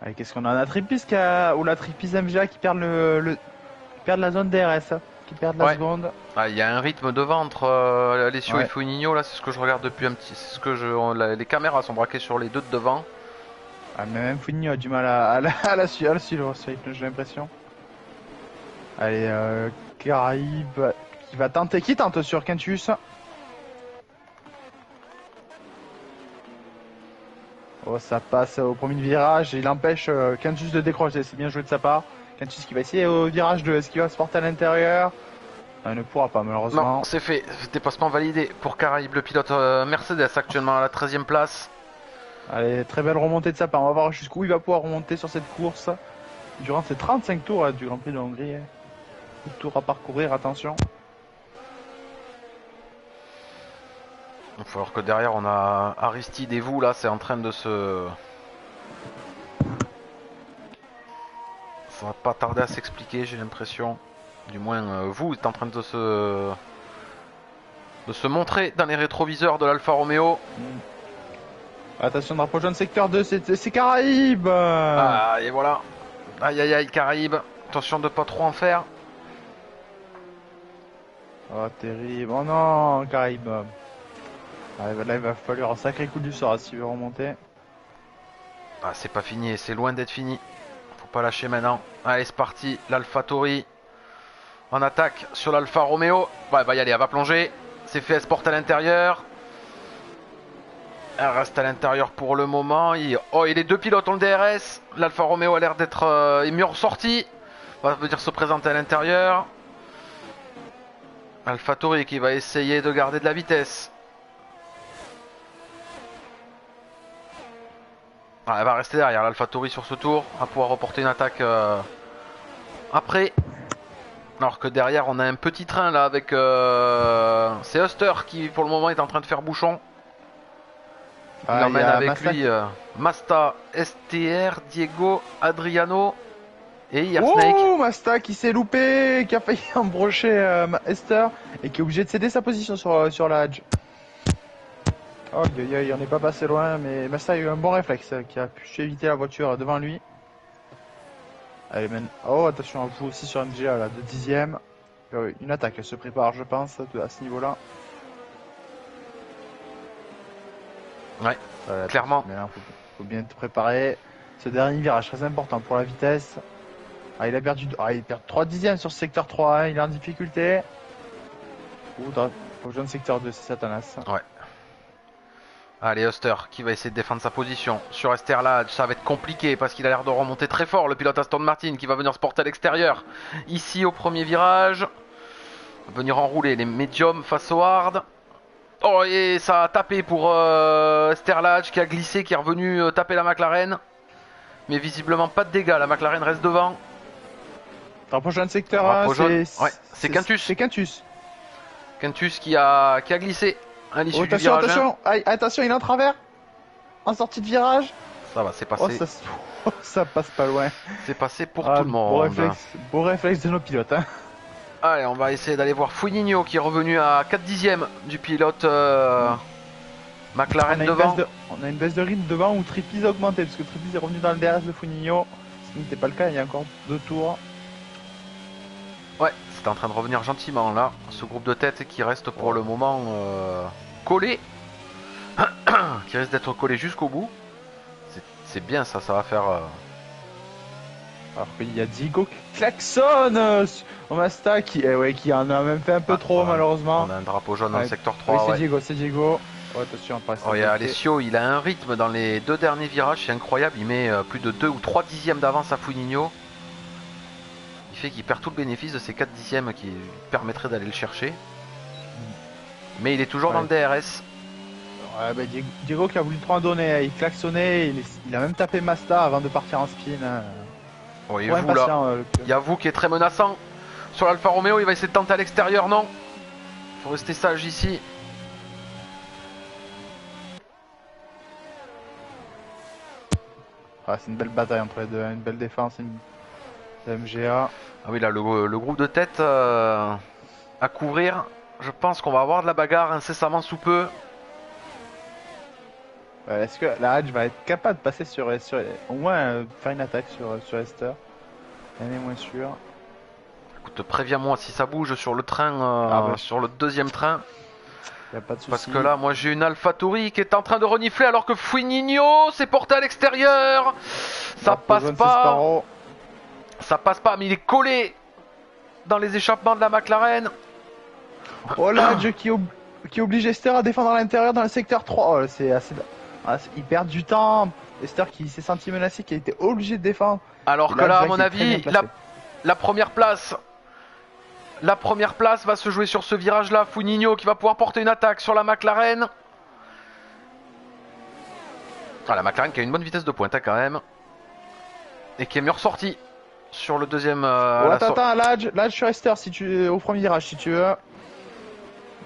Allez, qu'est-ce qu'on a? On a Tripis ou la Tripis MGA qui perd qui perd la zone DRS, qui perd la Ouais. seconde. Ah, il y a un rythme devant entre Alessio Ouais. et Fouininho là, c'est ce que je regarde depuis un petit. C'est ce que les caméras sont braquées sur les deux de devant. Ah, mais même Fouinho a du mal à la suivre, j'ai l'impression. Allez, Caraïbe qui tente sur Quintus. Oh, ça passe au premier virage et il empêche Quintus de décrocher, c'est bien joué de sa part. Quintus qui va essayer au virage 2, est-ce qu'il va se porter à l'intérieur? Il ne pourra pas malheureusement. Non, c'est fait. Dépassement validé pour Caraïbe, le pilote Mercedes actuellement à la 13e place. Allez, très belle remontée de sa part, on va voir jusqu'où il va pouvoir remonter sur cette course. Durant ces 35 tours du Grand Prix de Hongrie. Beaucoup de tours à parcourir, attention. Il va falloir que derrière on a Aristide et vous là, c'est en train de se. Ça va pas tarder à s'expliquer, j'ai l'impression. Du moins, vous êtes en train de se montrer dans les rétroviseurs de l'Alfa Romeo. Attention, drapeau jaune secteur 2, c'est Caraïbe. Ah, et voilà. Aïe aïe aïe, Caraïbe. Attention de pas trop en faire. Oh, terrible. Oh non, Caraïbe. Ah, là, il va falloir un sacré coup du sort s'il veut remonter. Ah, c'est pas fini, c'est loin d'être fini. Faut pas lâcher maintenant. Allez, c'est parti. L'Alpha Tauri. En attaque sur l'Alfa Romeo. Ouais, elle va y aller, elle va plonger. C'est fait, elle se porte à l'intérieur. Elle reste à l'intérieur pour le moment. Oh, et les deux pilotes ont le DRS. L'Alfa Romeo a l'air d'être mieux ressorti. On va venir se présenter à l'intérieur. AlphaTauri qui va essayer de garder de la vitesse. Ah, elle va rester derrière l'AlphaTauri sur ce tour. Elle va pouvoir reporter une attaque après. Alors que derrière on a un petit train là avec... c'est Huster qui pour le moment est en train de faire bouchon. Il emmène avec Masta lui Masta, STR, Diego, Adriano et il y a Oh, Snake. Masta qui s'est loupé, qui a failli embrocher Esther et qui est obligé de céder sa position sur la Hadj. Oh, il en est pas passé loin, mais Masta a eu un bon réflexe qui a pu éviter la voiture devant lui. Allez, oh, attention, vous aussi sur MGA là, de 10ème. Une attaque, elle se prépare, je pense, à ce niveau-là. Ouais, clairement. Mais là, faut bien te préparer. Ce dernier virage très important pour la vitesse. Ah, il perd 3 dixièmes sur ce secteur 3, hein, il est en difficulté. Faut jouer le secteur 2, c'est Satanas. Ouais. Allez, Huster qui va essayer de défendre sa position. Sur Esterlage, ça va être compliqué parce qu'il a l'air de remonter très fort. Le pilote Aston Martin qui va venir se porter à l'extérieur. Ici au premier virage. Venir enrouler les médiums face au hard. Oh, et ça a tapé pour Esterlage qui a glissé, qui est revenu taper la McLaren. Mais visiblement pas de dégâts, la McLaren reste devant. Drapeau jaune secteur 1, c'est Quintus. C'est Quintus. Quintus qui a glissé à l'issue du virage. Attention, attention, il est en travers. En sortie de virage. Ça va, c'est passé. Ça passe pas loin. C'est passé pour tout le monde. Beau réflexe de nos pilotes. Hein. Allez, on va essayer d'aller voir Fuininho qui est revenu à 4 dixièmes du pilote McLaren devant. On a une baisse de rythme devant où Trippies a augmenté parce que Trippies est revenu dans le DRS de Fuininho. Ce qui n'était pas le cas, il y a encore 2 tours. Ouais, c'est en train de revenir gentiment là. Ce groupe de tête qui reste pour le moment collé. Qui risque d'être collé jusqu'au bout. C'est bien ça, ça va faire... Alors qu'il y a Diego qui klaxonne au Masta qui en a même fait un peu trop malheureusement. On a un drapeau jaune dans le secteur 3. Oui, c'est Diego. Oh, attention, il y a Alessio, il a un rythme dans les 2 derniers virages, c'est incroyable. Il met plus de 2 ou 3 dixièmes d'avance à Fuininho. Il fait qu'il perd tout le bénéfice de ces 4 dixièmes qui permettraient d'aller le chercher. Mais il est toujours dans le DRS. Ouais, bah, Diego qui a voulu trop en donner, il klaxonnait, il a même tapé Masta avant de partir en spin. Oh, et vous là, il y a vous qui est très menaçant. Sur l'Alfa Romeo, il va essayer de tenter à l'extérieur, non. Faut rester sage ici. Ah, c'est une belle bataille entre les deux, une belle défense, une MGA. Ah oui, là, le groupe de tête à couvrir. Je pense qu'on va avoir de la bagarre incessamment sous peu. Est-ce que la Hadj va être capable de passer sur au moins faire une attaque sur Esther? Elle est moins sûre. Écoute, préviens-moi si ça bouge sur le train, sur le deuxième train. Y a pas de souci. Parce que là, moi j'ai une AlphaTauri qui est en train de renifler alors que Fuininho s'est porté à l'extérieur. Ça passe pas. Ça passe pas, mais il est collé dans les échappements de la McLaren. Oh là, qui oblige Esther à défendre à l'intérieur dans le secteur 3. Oh, c'est assez... il perd du temps. Esther qui s'est senti menacé, qui a été obligé de défendre. Alors que là, à mon avis, la première place va se jouer sur ce virage-là. Fuininho qui va pouvoir porter une attaque sur la McLaren. Ah, la McLaren qui a une bonne vitesse de pointe hein, quand même. Et qui est mieux ressorti sur le deuxième... attends, l'Adj sur Esther au premier virage si tu veux.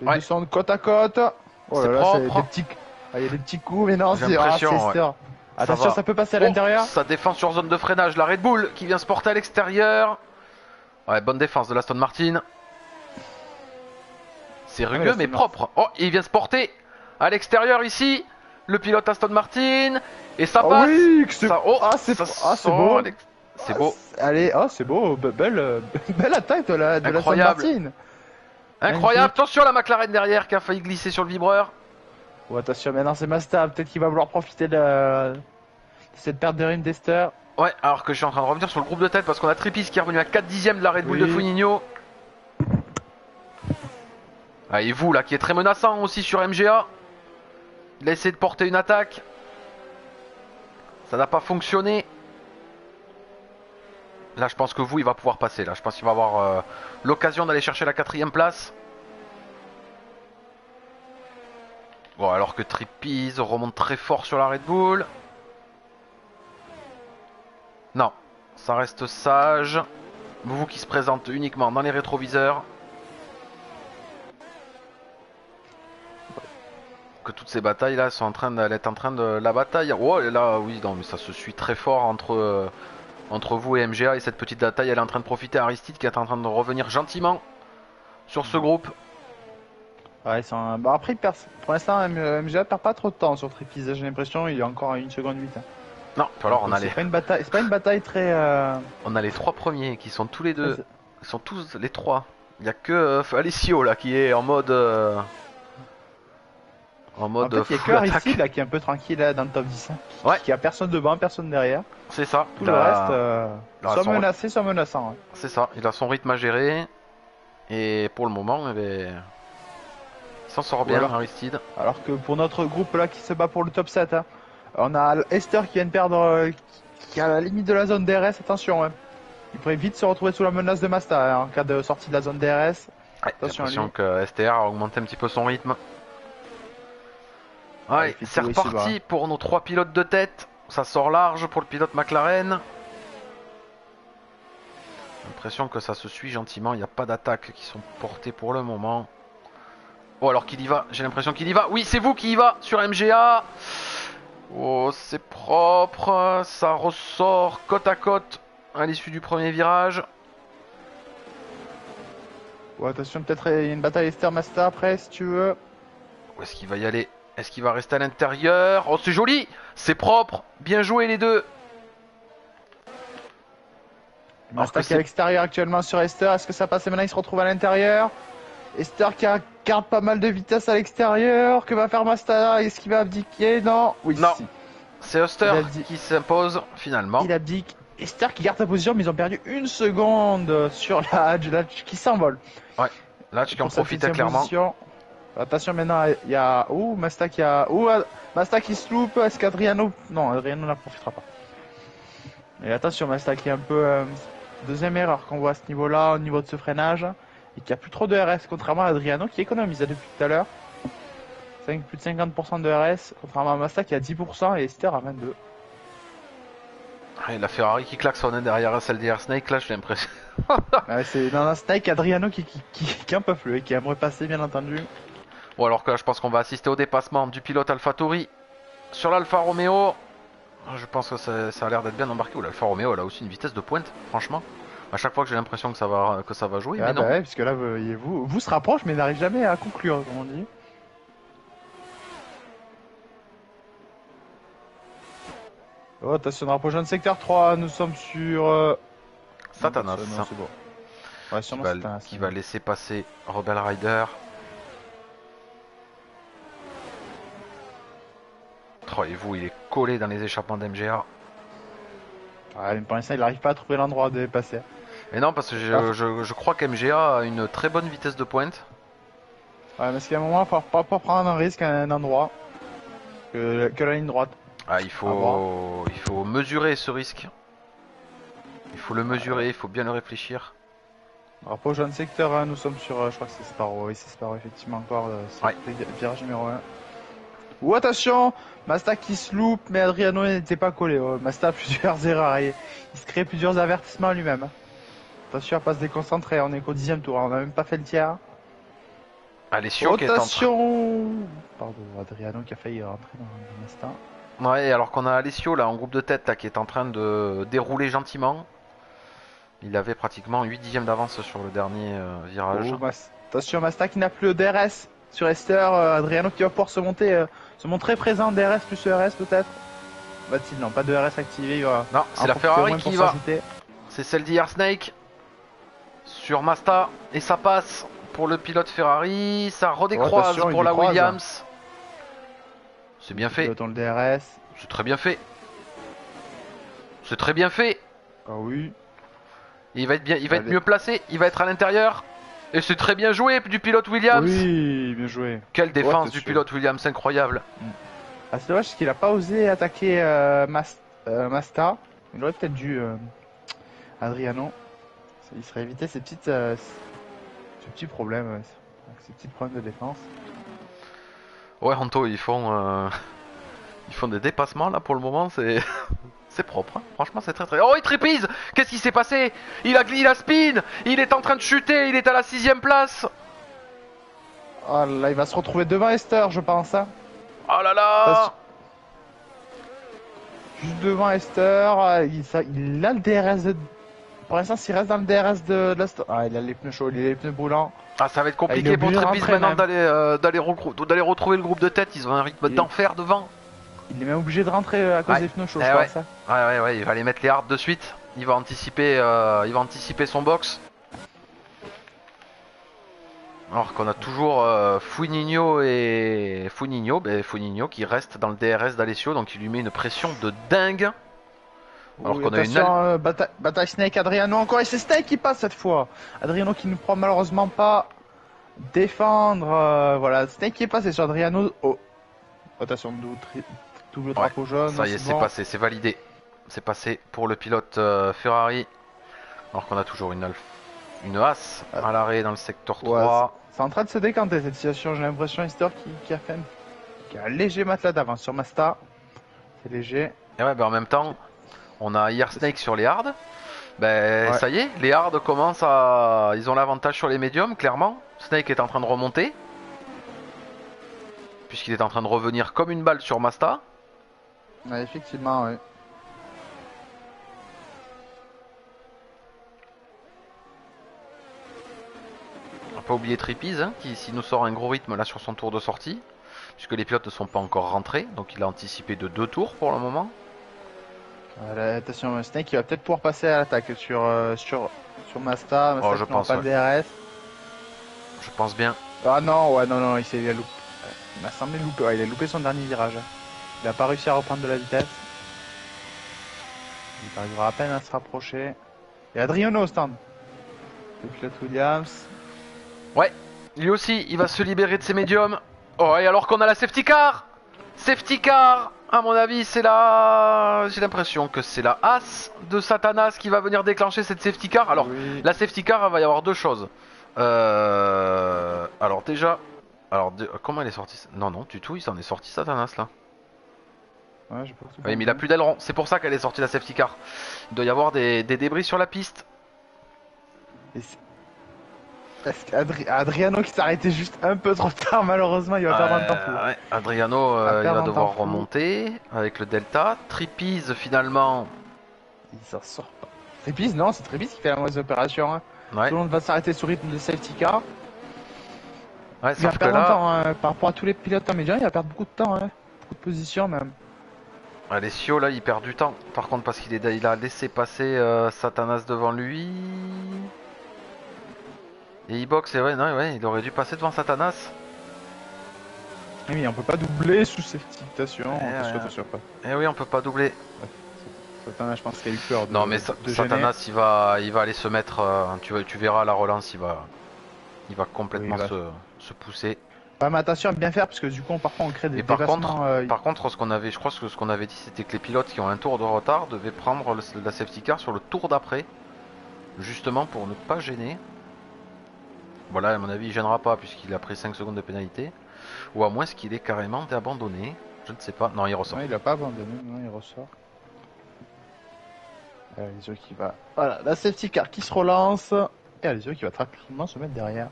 Ils descendent côte à côte. Oh là là, il y a des petits coups, mais non, c'est Esther. Attention, ça peut passer à l'intérieur. Ça défend sur zone de freinage. La Red Bull qui vient se porter à l'extérieur. Ouais, bonne défense de l'Aston Martin. C'est rugueux mais propre. Oh, il vient se porter à l'extérieur ici. Le pilote Aston Martin. Et ça passe. Oui, c'est beau. C'est beau. Allez, c'est beau. Belle attaque de l'Aston Martin. Incroyable. Attention à la McLaren derrière qui a failli glisser sur le vibreur. Oh, attention, maintenant c'est Masta. Peut-être qu'il va vouloir profiter de cette perte de rythme d'Esther. Ouais, alors que je suis en train de revenir sur le groupe de tête parce qu'on a Trippies qui est revenu à 4 dixièmes de la Red Bull de Fuininho. Ah, et vous là qui est très menaçant aussi sur MGA. Il a essayé de porter une attaque. Ça n'a pas fonctionné. Là je pense que vous il va pouvoir passer. Là je pense qu'il va avoir l'occasion d'aller chercher la 4ème place. Bon alors que Trippies remonte très fort sur la Red Bull. Non, ça reste sage. Vous qui se présente uniquement dans les rétroviseurs. Que toutes ces batailles là sont en train d'être en train de la bataille. Oh et là oui non mais ça se suit très fort entre vous et MGA et cette petite bataille elle est en train de profiter à Aristide qui est en train de revenir gentiment sur ce groupe. Ouais, bah après, pour l'instant, MGA perd pas trop de temps sur Trippies. J'ai l'impression il est encore à 1 seconde 8. Hein. Non, alors on a c'est pas une bataille très. On a les 3 premiers qui sont tous les deux. Ils sont tous les 3. Il n'y a que Alessio là qui est en mode. En fait, il y a que Aristide là qui est un peu tranquille là, dans le top 10. Hein, ouais. Qui a personne devant, personne derrière. C'est ça. Tout le reste, soit menacé, soit menaçant. Hein. C'est ça. Il a son rythme à gérer. Et pour le moment, eh ben, il s'en sort bien, Aristide. Alors que pour notre groupe là qui se bat pour le top 7, hein, on a Esther qui vient de perdre, qui est à la limite de la zone DRS. Attention, hein. Il pourrait vite se retrouver sous la menace de Masta hein, en cas de sortie de la zone DRS. Ouais, attention j'ai l'impression que STR a augmenté un petit peu son rythme. Ouais, c'est reparti pour nos 3 pilotes de tête. Ça sort large pour le pilote McLaren. J'ai l'impression que ça se suit gentiment. Il n'y a pas d'attaques qui sont portées pour le moment. Oh, alors qu'il y va. J'ai l'impression qu'il y va. Oui, c'est vous qui y va sur MGA. Oh, c'est propre. Ça ressort côte à côte à l'issue du premier virage. Oh, attention, peut-être il y a une bataille Esther-Masta après, si tu veux. Où est-ce qu'il va y aller? Est-ce qu'il va rester à l'intérieur? Oh, c'est joli. C'est propre. Bien joué les deux. Masta qui est à l'extérieur actuellement sur Esther. Est-ce que ça passe et maintenant il se retrouve à l'intérieur? Esther qui garde pas mal de vitesse à l'extérieur. Que va faire Masta? Est-ce qu'il va abdiquer? Non. Oui, non. Si. C'est Oster qui s'impose finalement. Il abdique. Esther qui garde sa position, mais ils ont perdu 1 seconde sur la Hadj qui s'envole. Ouais, Latch qui en profite clairement. Position. Attention maintenant, il y a. Ouh, Masta qui a. Ouh, Masta qui se loupe. Est-ce qu'Adriano. Non, Adriano n'en profitera pas. Et attention, Masta qui est un peu. Deuxième erreur qu'on voit à ce niveau-là, au niveau de ce freinage. Et qui a plus trop de RS, contrairement à Adriano qui économise depuis tout à l'heure. Plus de 50% de RS, contrairement à Masta qui a 10% et Esther à 22%. Et la Ferrari qui klaxonne derrière SLDR Snake, là j'ai l'impression. Ouais, c'est dans un Snake Adriano qui un peu flou et qui aimerait passer, bien entendu. Bon, alors que là, je pense qu'on va assister au dépassement du pilote AlphaTauri sur l'Alfa Romeo. Je pense que ça a l'air d'être bien embarqué. Ou l'Alfa Romeo, elle a aussi une vitesse de pointe, franchement. À chaque fois que j'ai l'impression que ça va jouer, mais non. Bah ouais, puisque là, vous se rapproche, mais n'arrive jamais à conclure, comme on dit. Oh, attention, on rapproche de secteur 3, nous sommes sur... Satanas. Non, c'est bon. Ouais, Satanas, qui va laisser passer Rebel Rider. Oh, et vous, il est collé dans les échappements d'MGA. Ouais, mais pour l'instant, il n'arrive pas à trouver l'endroit de passer. Mais non, parce que je crois qu'MGA a une très bonne vitesse de pointe. Ouais, mais qu'à un moment, il faut pas prendre un risque à un endroit que la ligne droite. Ah, il faut mesurer ce risque. Il faut le mesurer, il faut bien le réfléchir. Rapport au jeune secteur, hein, nous sommes sur, je crois que c'est Sparrow, oui c'est Sparrow effectivement encore, ouais. Virage numéro 1. Ou attention, Masta qui se loupe, mais Adriano n'était pas collé. Oh, Masta a plusieurs erreurs, il se crée plusieurs avertissements lui-même. Attention à pas se déconcentrer, on est qu'au 10e tour, on n'a même pas fait le tiers. Alessio qui est en train... Pardon, Adriano qui a failli rentrer dans Masta. Ouais, alors qu'on a Alessio là en groupe de tête là, qui est en train de dérouler gentiment. Il avait pratiquement 8 dixièmes d'avance sur le dernier virage. Oh, attention, Masta qui n'a plus le DRS sur Esther. Adriano qui va pouvoir se montrer présent. DRS plus ERS peut-être. Va-t-il? Non, pas de DRS activé. Non, c'est la Ferrari qui va. C'est celle d'hier Snake sur Masta. Et ça passe pour le pilote Ferrari. Ça redécroise pour la Williams. C'est bien fait. Dans le DRS. C'est très bien fait. C'est très bien fait. Ah oui. Il va être bien, il va être mieux placé, il va être à l'intérieur. Et c'est très bien joué du pilote Williams. Oui, bien joué. Quelle défense Ouais, du pilote Williams, incroyable. Ah, c'est dommage parce qu'il a pas osé attaquer Masta. Il aurait peut-être dû Adriano. Il serait évité ces petites, ce petit problème, ces petits problèmes de défense. Ouais, Anto, ils font des dépassements là pour le moment, c'est c'est propre. Hein. Franchement, c'est très très. Oh, il trépise. Qu'est-ce qui s'est passé? Il a spin. Il est en train de chuter. Il est à la 6ème place. Oh là, il va se retrouver devant Esther, je pense. Hein. Oh là là. Juste devant Esther, il a le DRS de... Pour l'instant, s'il reste dans le DRS de la... Ah, il a les pneus chauds, il a les pneus brûlants. Ah, ça va être compliqué pour Trépise maintenant d'aller retrouver le groupe de tête. Ils ont un rythme d'enfer devant. Il est même obligé de rentrer à cause des pneus chauds, je pense. Hein. Ouais, il va aller mettre les hards de suite. Il va anticiper son box. Alors qu'on a toujours Funinho qui reste dans le DRS d'Alessio, donc il lui met une pression de dingue. Alors qu'on a une bataille Snake, Adriano encore, et c'est Snake qui passe cette fois. Adriano qui ne pourra malheureusement pas défendre. Voilà, Snake qui est passé sur Adriano. Oh, attention, double drapeau jaune. Ça y est, c'est passé, c'est validé. C'est passé pour le pilote Ferrari. Alors qu'on a toujours une As à l'arrêt dans le secteur 3. C'est en train de se décanter cette situation, j'ai l'impression, Histoire qui a un léger matelas d'avance sur Masta. C'est léger. Et ouais, en même temps, on a hier Snake sur les hards. Ça y est, les hards commencent à. Ils ont l'avantage sur les médiums, clairement. Snake est en train de remonter. Puisqu'il est en train de revenir comme une balle sur Masta. Ouais, effectivement, oui. Pas oublier Trippies qui s'il nous sort un gros rythme là sur son tour de sortie, puisque les pilotes ne sont pas encore rentrés, donc il a anticipé de 2 tours pour le moment. Attention, Snake il va peut-être pouvoir passer à l'attaque sur Masta. Oh, je pense, pas le DRS. Je pense bien. Ah non, non, il a loupé. Il m'a semblé louper. Ouais, il a loupé son dernier virage. Il a pas réussi à reprendre de la vitesse. Il arrivera à peine à se rapprocher. Et Adriano au stand. Le pilote Williams. Ouais, lui aussi, il va se libérer de ses médiums. Oh, et alors qu'on a la safety car. Safety car, à mon avis, c'est la... J'ai l'impression que c'est la As de Satanas qui va venir déclencher cette safety car. Alors, oui. La safety car, il va y avoir 2 choses. Alors déjà... comment elle est sortie? Non, du tout, il s'en est sorti Satanas, là. Ouais, je pense que oui, mais il a plus d'aileron. C'est pour ça qu'elle est sortie la safety car. Il doit y avoir des débris sur la piste. Adriano qui s'est arrêté juste un peu trop tard, malheureusement, il va perdre un temps fou. Ouais. Adriano, il va devoir remonter avec le Delta. Trippies, finalement. Il s'en sort pas. Trippies, non, c'est Trippies qui fait la mauvaise opération. Hein. Ouais. Tout le monde va s'arrêter sur rythme de safety car. Ouais, il va perdre un temps, hein. Par rapport à tous les pilotes en médian, il va perdre beaucoup de temps, hein. Beaucoup de positions même. Alessio, là, il perd du temps. Par contre, parce qu'il a laissé passer Satanas devant lui. Et il boxe, et ouais, il aurait dû passer devant Satanas. Oui, on peut pas doubler sous safety, attention. Eh oui, on peut pas doubler. Satanas, je pense qu'il a eu peur de. Non, mais Satanas, il va aller se mettre. Tu verras la relance, il va complètement se pousser. Ouais, mais attention à bien faire parce que du coup, parfois, on crée des dépassements. Par contre, je crois que ce qu'on avait dit, c'était que les pilotes qui ont un tour de retard devaient prendre la safety car sur le tour d'après, justement pour ne pas gêner. Voilà, à mon avis, il gênera pas puisqu'il a pris 5 secondes de pénalité. Ou à moins qu'il ait carrément abandonné. Je ne sais pas. Non, il ressort. Non, il a pas abandonné, non, il ressort. Alessio qui va. Voilà, la safety car qui se relance. Et Alessio qui va rapidement se mettre derrière.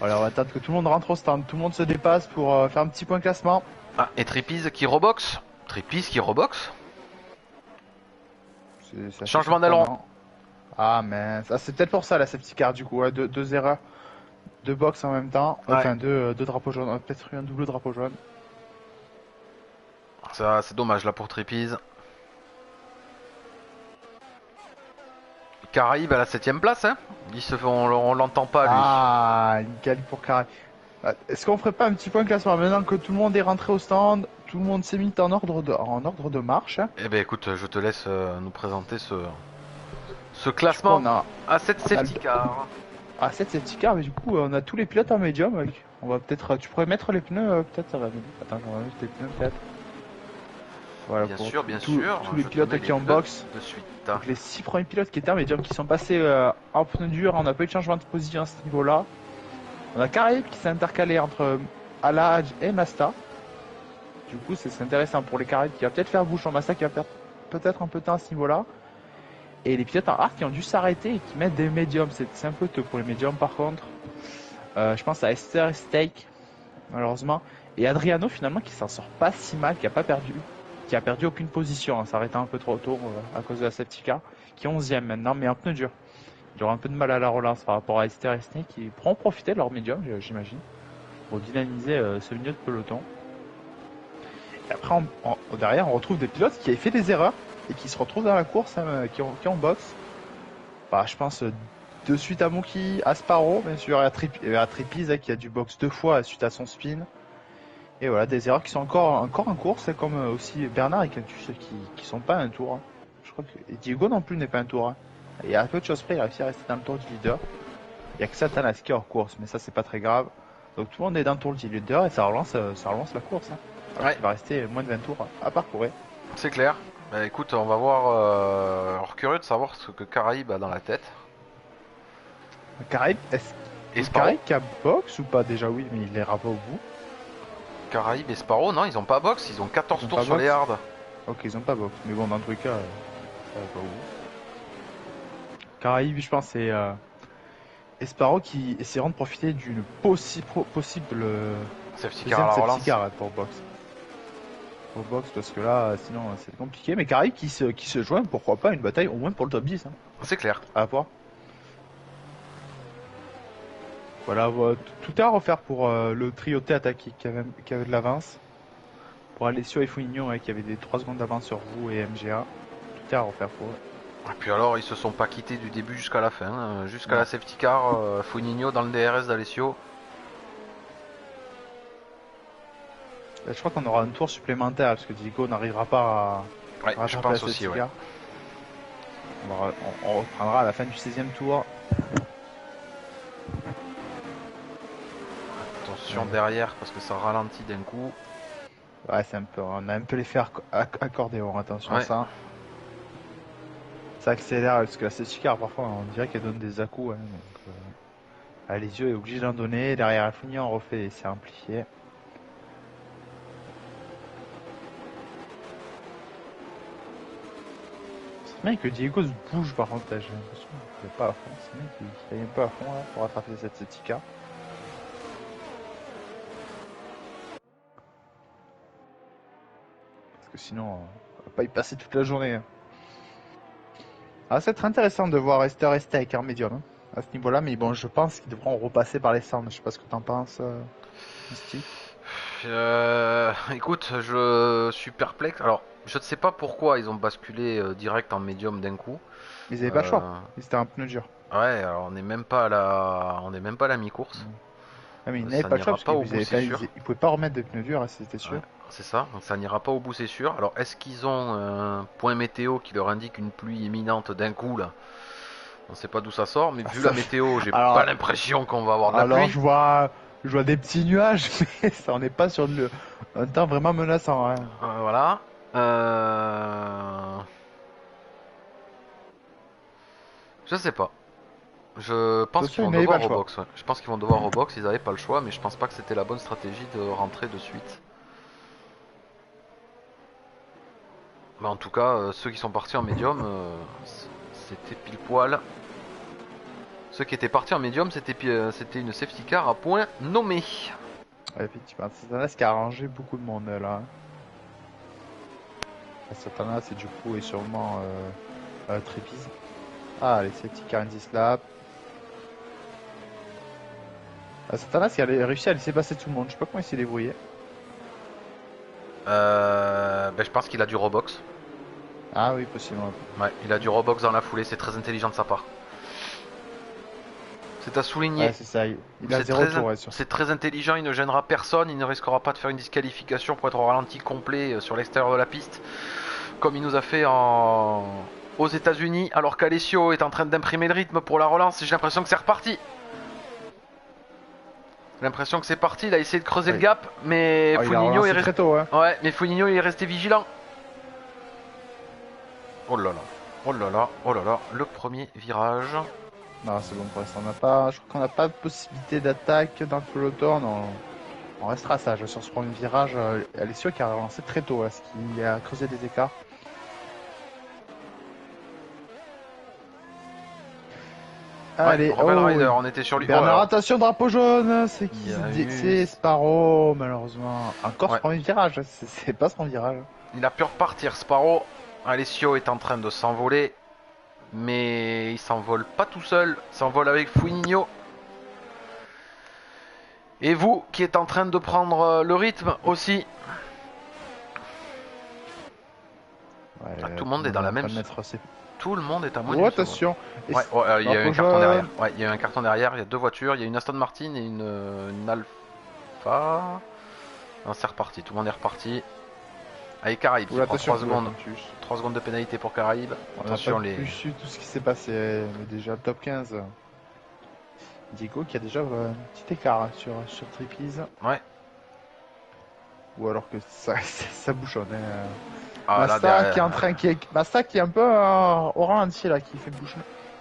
Voilà, on va attendre que tout le monde rentre au stand. Tout le monde se dépasse pour faire un petit point classement. Ah, et Trippies qui reboxe. Changement d'aileron. Ah, mais c'est peut-être pour ça la safety car du coup. Ouais, deux erreurs. 2 box en même temps, ouais. Enfin 2 drapeaux jaunes, peut-être un double drapeau jaune. Ça c'est dommage là pour Trippies. Caraïbes à la 7ème place, hein. On l'entend pas lui. Ah, nickel pour Caraïbes. Est-ce qu'on ferait pas un petit point classement maintenant que tout le monde est rentré au stand, tout le monde s'est mis en ordre de marche. Hein. Eh ben écoute, je te laisse nous présenter ce classement à cette safety car. Ah, 7 safety car, mais du coup, on a tous les pilotes en médium. On va peut-être. Tu pourrais mettre les pneus, peut-être, ça va. Attends, on va mettre les pneus, peut-être. Voilà, Bien pour sûr, bien tous sûr. les Je te mets pilotes les qui en pneus box. de suite. Donc, les 6 premiers pilotes qui étaient en médium, qui sont passés en pneu dur, on n'a pas eu de changement de position à ce niveau-là. On a Caraïbes qui s'est intercalé entre Alage et Masta. Du coup, c'est intéressant pour les Caraïbes qui va peut-être faire bouche en Masta, qui va perdre peut-être un peu de temps à ce niveau-là. Et les pilotes en hard qui ont dû s'arrêter et qui mettent des médiums. C'est un peu tôt pour les médiums par contre. Je pense à Esther et Steak, malheureusement. Et Adriano finalement qui s'en sort pas si mal, qui a perdu aucune position en s'arrêtant un peu trop tôt à cause de la safety car, qui est 11ème maintenant, mais en pneu dur. Il aura un peu de mal à la relance par rapport à Esther et Snake qui pourront profiter de leur médium, j'imagine, pour dynamiser ce milieu de peloton. Et après, derrière, on retrouve des pilotes qui avaient fait des erreurs et qui se retrouvent dans la course, qui ont box. Bah, je pense de suite à Mookie, à Sparrow, bien sûr, et à Tripiz qui a dû box 2 fois suite à son spin. Et voilà, des erreurs qui sont encore en course, comme aussi Bernard et Cantus qui sont pas un tour. Hein. Je crois que et Diego non plus n'est pas un tour. Hein. Il y a peu de choses près, il a réussi à rester dans le tour du leader. Il y a que Satanas qui est hors course, mais ça c'est pas très grave. Donc tout le monde est dans le tour du leader et ça relance la course. Hein. Alors il va rester moins de 20 tours à parcourir. C'est clair. Bah, écoute, on va voir. Alors, curieux de savoir ce que Caraïbes a dans la tête. Caraïbes, est-ce Et que Caraïbes qui a box ou pas déjà? Oui, mais il l'ira pas au bout. Caraïbes et Sparrow, non, ils ont pas box, ils ont 14 Ils ont tours pas sur box. les hards. Ok, ils ont pas box. Mais bon, dans tous les cas, ça va pas au bout. Caraïbes, je pense, c'est Sparrow qui essaieront de profiter d'une possible Safety car deuxième à la safety relance. car pour box. Pour box, parce que là, sinon, c'est compliqué. Mais Caraïbes qui se joint, pourquoi pas, une bataille au moins pour le top 10. Hein. C'est clair. À voir. Voilà, tout est à refaire pour le trio T attaqué qui avait de l'avance. Pour Alessio et Foligno qui avaient des 3 secondes d'avance sur vous et MGA. Tout est à refaire pour eux. Et puis alors, ils se sont pas quittés du début jusqu'à la fin. Jusqu'à Non. la safety car, Fognino dans le DRS d'Alessio. Là, je crois qu'on aura un tour supplémentaire parce que Diego n'arrivera pas à Ouais, je rattraper pense la aussi, safety ouais. car. On reprendra à la fin du 16ème tour. Attention derrière parce que ça ralentit d'un coup. Ouais, on a un peu l'effet accordéon, attention à ça. Ça accélère parce que la safety car parfois on dirait qu'elle donne des à-coups. Hein, donc, les yeux est obligé d'en donner. Derrière la Foligno on refait et c'est amplifié. C'est bien que Diego se bouge par contre, j'ai l'impression qu'il est pas à fond. C'est bien qu'il est un peu à fond là, pour rattraper cette safety car. Parce que sinon on va pas y passer toute la journée. Hein. Ah, c'est très intéressant de voir Esther et Steak en médium hein, à ce niveau-là, mais bon, je pense qu'ils devront repasser par les cendres. Je sais pas ce que t'en penses, Steve. Écoute, je suis perplexe. Alors, je ne sais pas pourquoi ils ont basculé direct en médium d'un coup. Mais ils avaient pas le choix. Ils étaient un pneu dur. Ouais, alors on n'est même pas à la mi-course. Ah, mais ils n'avaient pas le choix parce qu'ils pouvaient pas remettre de pneus durs, hein, c'était sûr. Ouais, c'est ça, donc ça n'ira pas au bout, c'est sûr. Alors, est-ce qu'ils ont un point météo qui leur indique une pluie imminente d'un coup là? On sait pas d'où ça sort, mais vu la météo, j'ai pas l'impression qu'on va avoir de la pluie. Alors, je vois des petits nuages, mais ça, on n'est pas sur un temps vraiment menaçant. Hein. Voilà. Je sais pas. Je pense qu'ils vont devoir Robox. Ouais. Je pense qu'ils vont devoir Robox. Ils avaient pas le choix, mais je pense pas que c'était la bonne stratégie de rentrer de suite. Mais en tout cas, ceux qui sont partis en médium, c'était pile poil. Ceux qui étaient partis en médium, c'était une safety car à point nommé. Ouais, effectivement, Satanas qui a arrangé beaucoup de monde là. Satanas et du coup est sûrement Trépize. Ah, les safety car Indies Lab. Satanas qui a réussi à laisser passer tout le monde. Je sais pas comment il s'est débrouillé. Je pense qu'il a du Robox. Ah oui, possiblement. Ouais, il a du Robox dans la foulée, c'est très intelligent de sa part. C'est à souligner. Ouais, c'est ça, il a 0 tour. Ouais, c'est très intelligent, il ne gênera personne, il ne risquera pas de faire une disqualification pour être au ralenti complet sur l'extérieur de la piste, comme il nous a fait en aux États-Unis, alors qu'Alessio est en train d'imprimer le rythme pour la relance. J'ai l'impression que c'est reparti. J'ai l'impression que c'est parti. Il a essayé de creuser le gap, mais Foligno est resté très tôt. Hein. Ouais, mais Foligno est resté vigilant. Oh là là, oh là là, oh là là, le premier virage. Non, c'est bon pour l'instant. Je crois qu'on n'a pas de possibilité d'attaque dans le peloton. On restera sage sur ce premier virage. Alessio qui a relancé très tôt, ce qui a creusé des écarts. Allez, Rebel Rider, on était sur lui. Bernard, attention, drapeau jaune. C'est qui? C'est Sparrow, malheureusement. Encore ce premier virage. C'est pas son virage. Il a pu repartir, Sparrow. Alessio est en train de s'envoler. Mais il s'envole pas tout seul. Il s'envole avec Foligno. Et vous, qui êtes en train de prendre le rythme aussi. Tout le monde est dans la même... Tout le monde est à moins. Oh, attention. Il y a eu un carton derrière. Ouais, il y a eu un carton derrière. Il y a deux voitures. Il y a une Aston Martin et une Alpha. Non, c'est reparti. Tout le monde est reparti. Allez, Caraïbes. 3 secondes. 3 secondes de pénalité pour Caraïbes. Attention, les. Plus su tout ce qui s'est passé. Mais déjà top 15. Diego qui a déjà un petit écart sur Trippies. Ouais. Ou alors que ça bouchonne. Masta qui est en train, Masta qui est un peu au ralenti là, qui fait bouchon,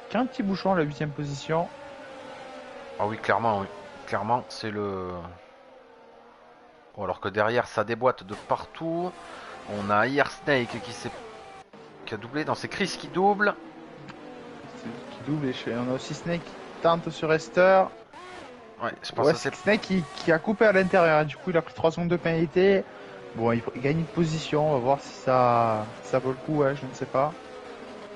qui a un petit bouchon à la 8ème position. Ah oui, clairement, oui. Clairement, c'est le. Bon, alors que derrière, ça déboîte de partout. On a Air Snake qui a doublé. Non, c'est Chris qui double. Qui double et on a aussi Snake qui tente sur Esther. Ouais, je pense que c'est Snake qui a coupé à l'intérieur. Du coup, il a pris 3 secondes de pénalité. Bon, il gagne une position, on va voir si ça vaut le coup, je ne sais pas.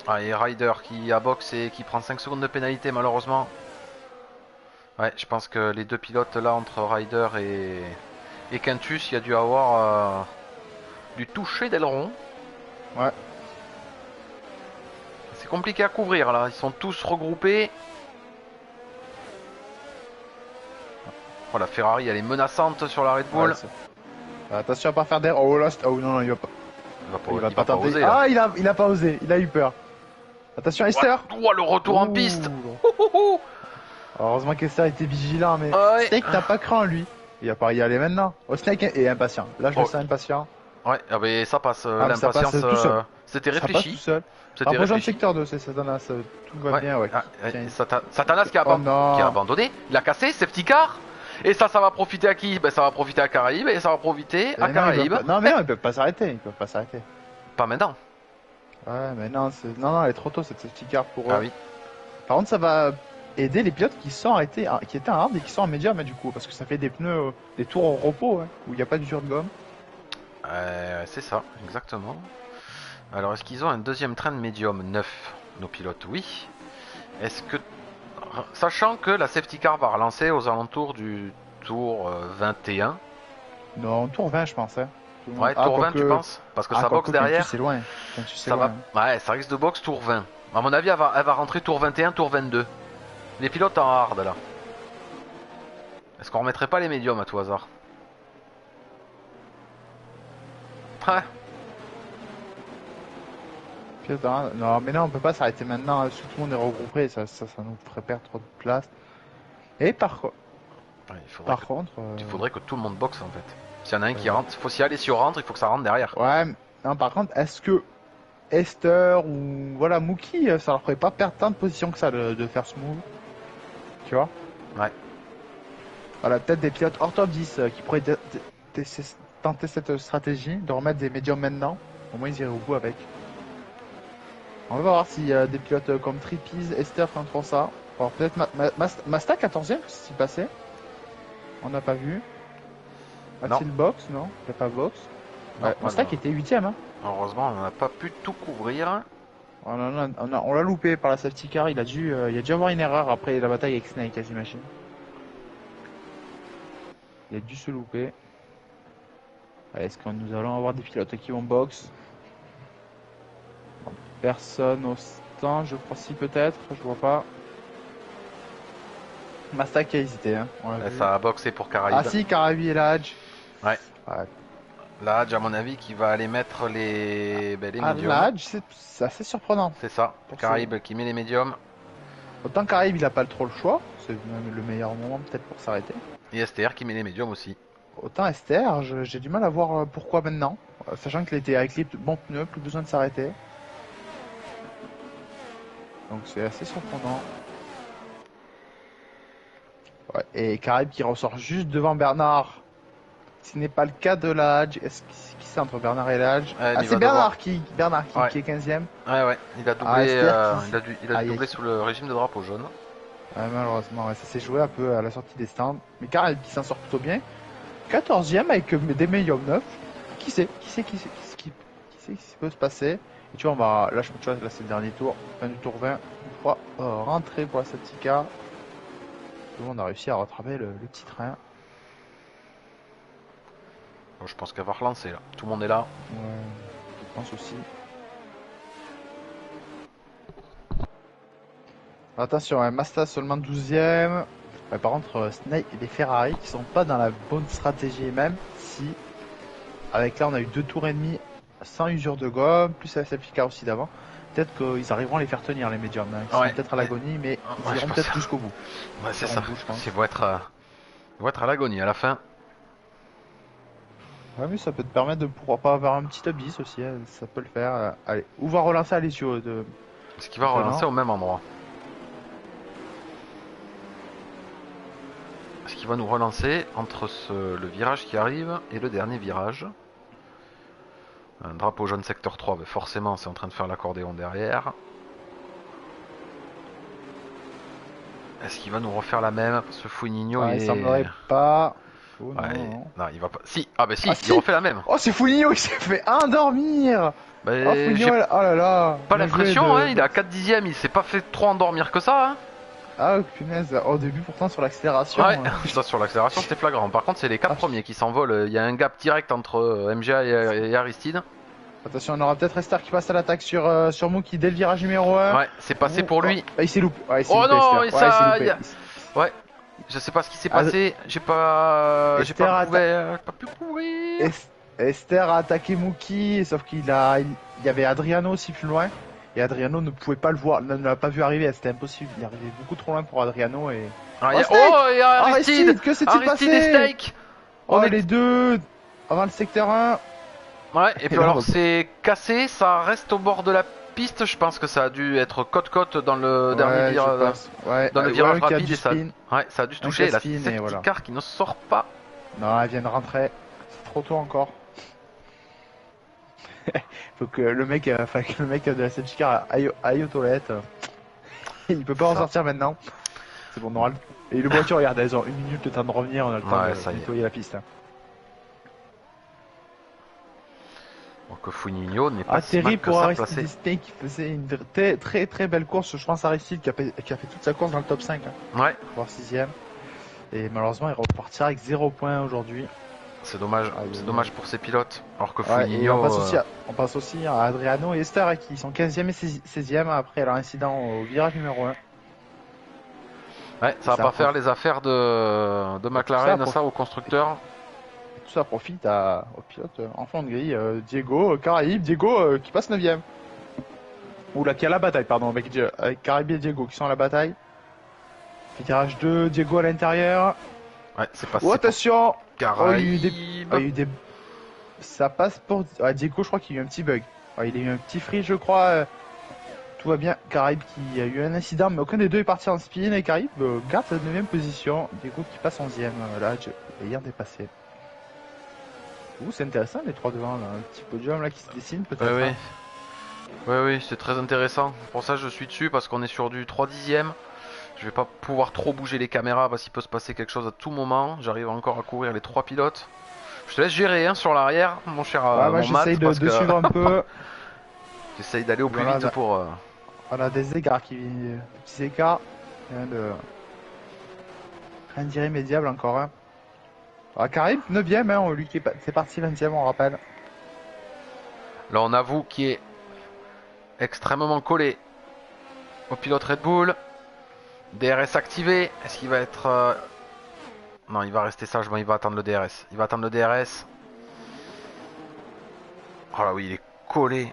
Ah, et Ryder qui a box et qui prend 5 secondes de pénalité malheureusement. Ouais, je pense que les deux pilotes là, entre Ryder et Quintus, il y a dû avoir du toucher d'aileron. Ouais. C'est compliqué à couvrir là, ils sont tous regroupés. Oh, la Ferrari, elle est menaçante sur la Red Bull. Ouais, attention à pas faire d'erreur. Oh là, non, il va pas. Il va pas tenter. Oser, ah, il a pas osé, il a eu peur. Attention Esther. Oh, le retour en piste. Heureusement qu'Esther était vigilant, mais Snake n'a pas cru en lui. Il va pas y aller maintenant. Oh, Snake est impatient. Là, je le sens impatient. Ouais, mais ça passe. L'impatience, c'était réfléchi. Ça passe tout seul. C'était réfléchi. Secteur 2, c'est Satanas. Tout va bien, ouais. Satanas qui a abandonné. Il a cassé, safety car. Et ça va profiter à qui? Ça va profiter à Caraïbes et ça va profiter à Caraïbes. Non, mais non, ils peuvent pas s'arrêter. Pas maintenant. Ouais, mais non, elle est trop tôt cette safety car pour eux. Ah oui. Par contre, ça va aider les pilotes qui sont arrêtés, qui étaient en hard et qui sont en médium, du coup, parce que ça fait des pneus, des tours au repos, où il n'y a pas d'usure de gomme. C'est ça, exactement. Alors, est-ce qu'ils ont un deuxième train de médium neuf, nos pilotes? Oui. Est-ce que... Sachant que la safety car va relancer aux alentours du tour 21. Non, tour 20 je pense. Ouais, tour 20 tu penses? Parce que ça boxe derrière. C'est loin. Ça va... Ouais, ça risque de boxe tour 20. À mon avis, elle va rentrer tour 21, tour 22. Les pilotes en hard là. Est-ce qu'on remettrait pas les médiums à tout hasard? Ouais. Non, mais non, on peut pas s'arrêter maintenant. Tout le monde est regroupé, ça nous ferait perdre trop de place. Et par contre, il faudrait que tout le monde boxe en fait. S'il y en a un qui rentre, si Alessio rentre, il faut que ça rentre derrière. Ouais, non, par contre, est-ce que Esther ou voilà Mookie, ça leur ferait pas perdre tant de position que ça de faire ce move? Tu vois? Ouais. Voilà, peut-être des pilotes hors top 10 qui pourraient tenter cette stratégie de remettre des médiums maintenant. Au moins, ils iraient au bout avec. On va voir si des pilotes comme Trippies, Esther feront ça. Alors peut-être Masta 14ème, qu'est-ce qui s'est passé? On n'a pas vu. A-t-il box? Non, il n'y a pas box. Ouais, Masta qui était 8ème. Hein. Heureusement, on n'a pas pu tout couvrir. On l'a loupé par la safety car. Il a dû avoir une erreur après la bataille avec Snake, j'imagine. Il a dû se louper. Est-ce que nous allons avoir des pilotes qui vont box? Personne au stand, je crois si peut-être, je vois pas. Masta qui a hésité, hein. Ça a boxé pour Caraïbes. Ah si, Caraïbes et Ladj. Ouais. Là, à mon avis, qui va aller mettre les Ah, médiums. là, c'est assez surprenant. C'est ça. Pour Caraïbes qui met les médiums. Autant Caraïbes, il a pas trop le choix. C'est même le meilleur moment peut-être pour s'arrêter. Et STR qui met les médiums aussi. Autant Esther, j'ai du mal à voir pourquoi maintenant. Sachant qu'il était avec les bons pneus, plus besoin de s'arrêter. Donc c'est assez surprenant. Ouais, et Caraïbes qui ressort juste devant Bernard. Ce n'est pas le cas de la Hadj. Est-ce qui c'est entre Bernard et la Hadj? Ouais, Ah, il c'est va Bernard Ouais. qui est 15ème. Ouais, il a doublé, Esther il a dû doubler sous le régime de drapeau jaune. Ouais, malheureusement, ouais, ça s'est joué un peu à la sortie des stands. Mais Caraïbes qui s'en sort plutôt bien. 14ème avec des médiums neufs. Qui sait qui peut se passer? Et tu vois, là, tu vois, là c'est le dernier tour, fin du tour 20. Une fois rentré pour la Satika. On a réussi à rattraper le petit train. Bon, je pense qu'elle va relancer là. Tout le monde est là. Ouais, je pense aussi. Attention, hein, Masta seulement 12ème. Ouais, par contre, Snake et les Ferrari qui sont pas dans la bonne stratégie, même si avec là on a eu 2 tours et demi sans usure de gomme, plus la safety car aussi d'avant. Peut-être qu'ils arriveront à les faire tenir les médiums. Hein. Ils sont peut-être à l'agonie, mais ils iront peut-être jusqu'au bout. Ouais, c'est ça. Ils vont être à l'agonie à la fin. Ouais, mais ça peut te permettre de pourquoi pas avoir un petit abyss aussi. Hein. Ça peut le faire. Allez, ou va relancer Alessio. Est-ce qu'il va relancer au même endroit? Est-ce qu'il va nous relancer entre le virage qui arrive et le dernier virage? Un drapeau jaune secteur 3, mais forcément c'est en train de faire l'accordéon derrière. Est-ce qu'il va nous refaire la même? Ce Fouinigno il semblerait pas. Oh, non, il va pas. Si, il refait la même. Oh, c'est Fouinigno, il s'est fait endormir. Bah, oh, Fouinigno, oh là là. Pas l'impression, hein, il est à 4 dixièmes, il s'est pas fait trop endormir que ça. Hein. Ah, punaise, au début pourtant sur l'accélération. Ouais, ça, sur l'accélération c'était flagrant. Par contre, c'est les 4 premiers qui s'envolent. Il y a un gap direct entre MGA et Aristide. Attention, on aura peut-être Estar qui passe à l'attaque sur Mookie dès le virage numéro 1. Ouais, c'est passé pour lui. Il s'est loupé. Ouais, oh loupé, non, ouais, ça. Ouais, je sais pas ce qui s'est passé. J'ai pas pu courir. Esther a attaqué Mookie, sauf il y avait Adriano aussi plus loin. Et Adriano ne pouvait pas le voir, ne l'a pas vu arriver, c'était impossible. Il arrivait beaucoup trop loin pour Adriano et. il y a Aristide. Que s'est-il passé? Et Steak. Les deux avant le secteur 1. Ouais, et puis alors c'est cassé, ça reste au bord de la piste. Je pense que ça a dû être côte-côte dans le dernier virage, dans le virage rapide. Et ça a dû se toucher. La safety car qui ne sort pas. Non, elle vient de rentrer. C'est trop tôt encore. Faut que le mec de la safety car aille aux toilettes. Il peut pas en sortir maintenant. C'est bon, normal. Et le voiture, regarde, elles ont 1 minute de temps de revenir. On a le temps de nettoyer la piste. Hein. Donc Fouinigno n'est pas terrible pour Aristide Steak qui faisait une très belle course. Je pense à Aristide qui a fait toute sa course dans le top 5. Hein. Ouais. Voire 6ème. Et malheureusement, il repartira avec 0 points aujourd'hui. C'est dommage. C'est dommage pour ces pilotes. Alors que Fouinigno. On passe aussi à Adriano et Esther qui sont 15ème et 16ème après leur incident au virage numéro 1. Ouais, ça va pas faire les affaires de McLaren, ça, au constructeur. Tout ça profite au pilote en fond de grille, Diego, Caraïbes, Diego qui passe 9ème. Oula, qui est à la bataille, pardon, avec Caraïbes et Diego qui sont à la bataille. Virage 2, Diego à l'intérieur. Ouais, c'est passé. Oh, attention! Caraïbes. Il y a eu des. Ça passe pour. Diego, je crois qu'il y a eu un petit bug. Il a eu un petit free, je crois. Tout va bien. Caraïbes qui a eu un incident, mais aucun des deux est parti en spin. Et Caraïbes garde sa 9ème position. Diego qui passe 11ème. Là, ayant dépassé. C'est intéressant les 3 devant, là. Un petit podium là qui se dessine peut-être. Oui, c'est très intéressant. Pour ça, je suis dessus parce qu'on est sur du 3 dixièmes. Je vais pas pouvoir trop bouger les caméras parce qu'il peut se passer quelque chose à tout moment. J'arrive encore à courir les 3 pilotes. Je te laisse gérer sur l'arrière, mon cher moi j'essaye de suivre un peu. J'essaye d'aller au plus vite pour. On a des écarts petits écarts. Rien d'irrémédiable encore. Hein. Caraïbes, 9ème, hein, lui qui c'est parti 20ème, on rappelle. Là, on avoue qu'il est extrêmement collé au pilote Red Bull. DRS activé. Est-ce qu'il va être. Non, il va rester sage. Bon, il va attendre le DRS. Il va attendre le DRS. Oh là oui, il est collé.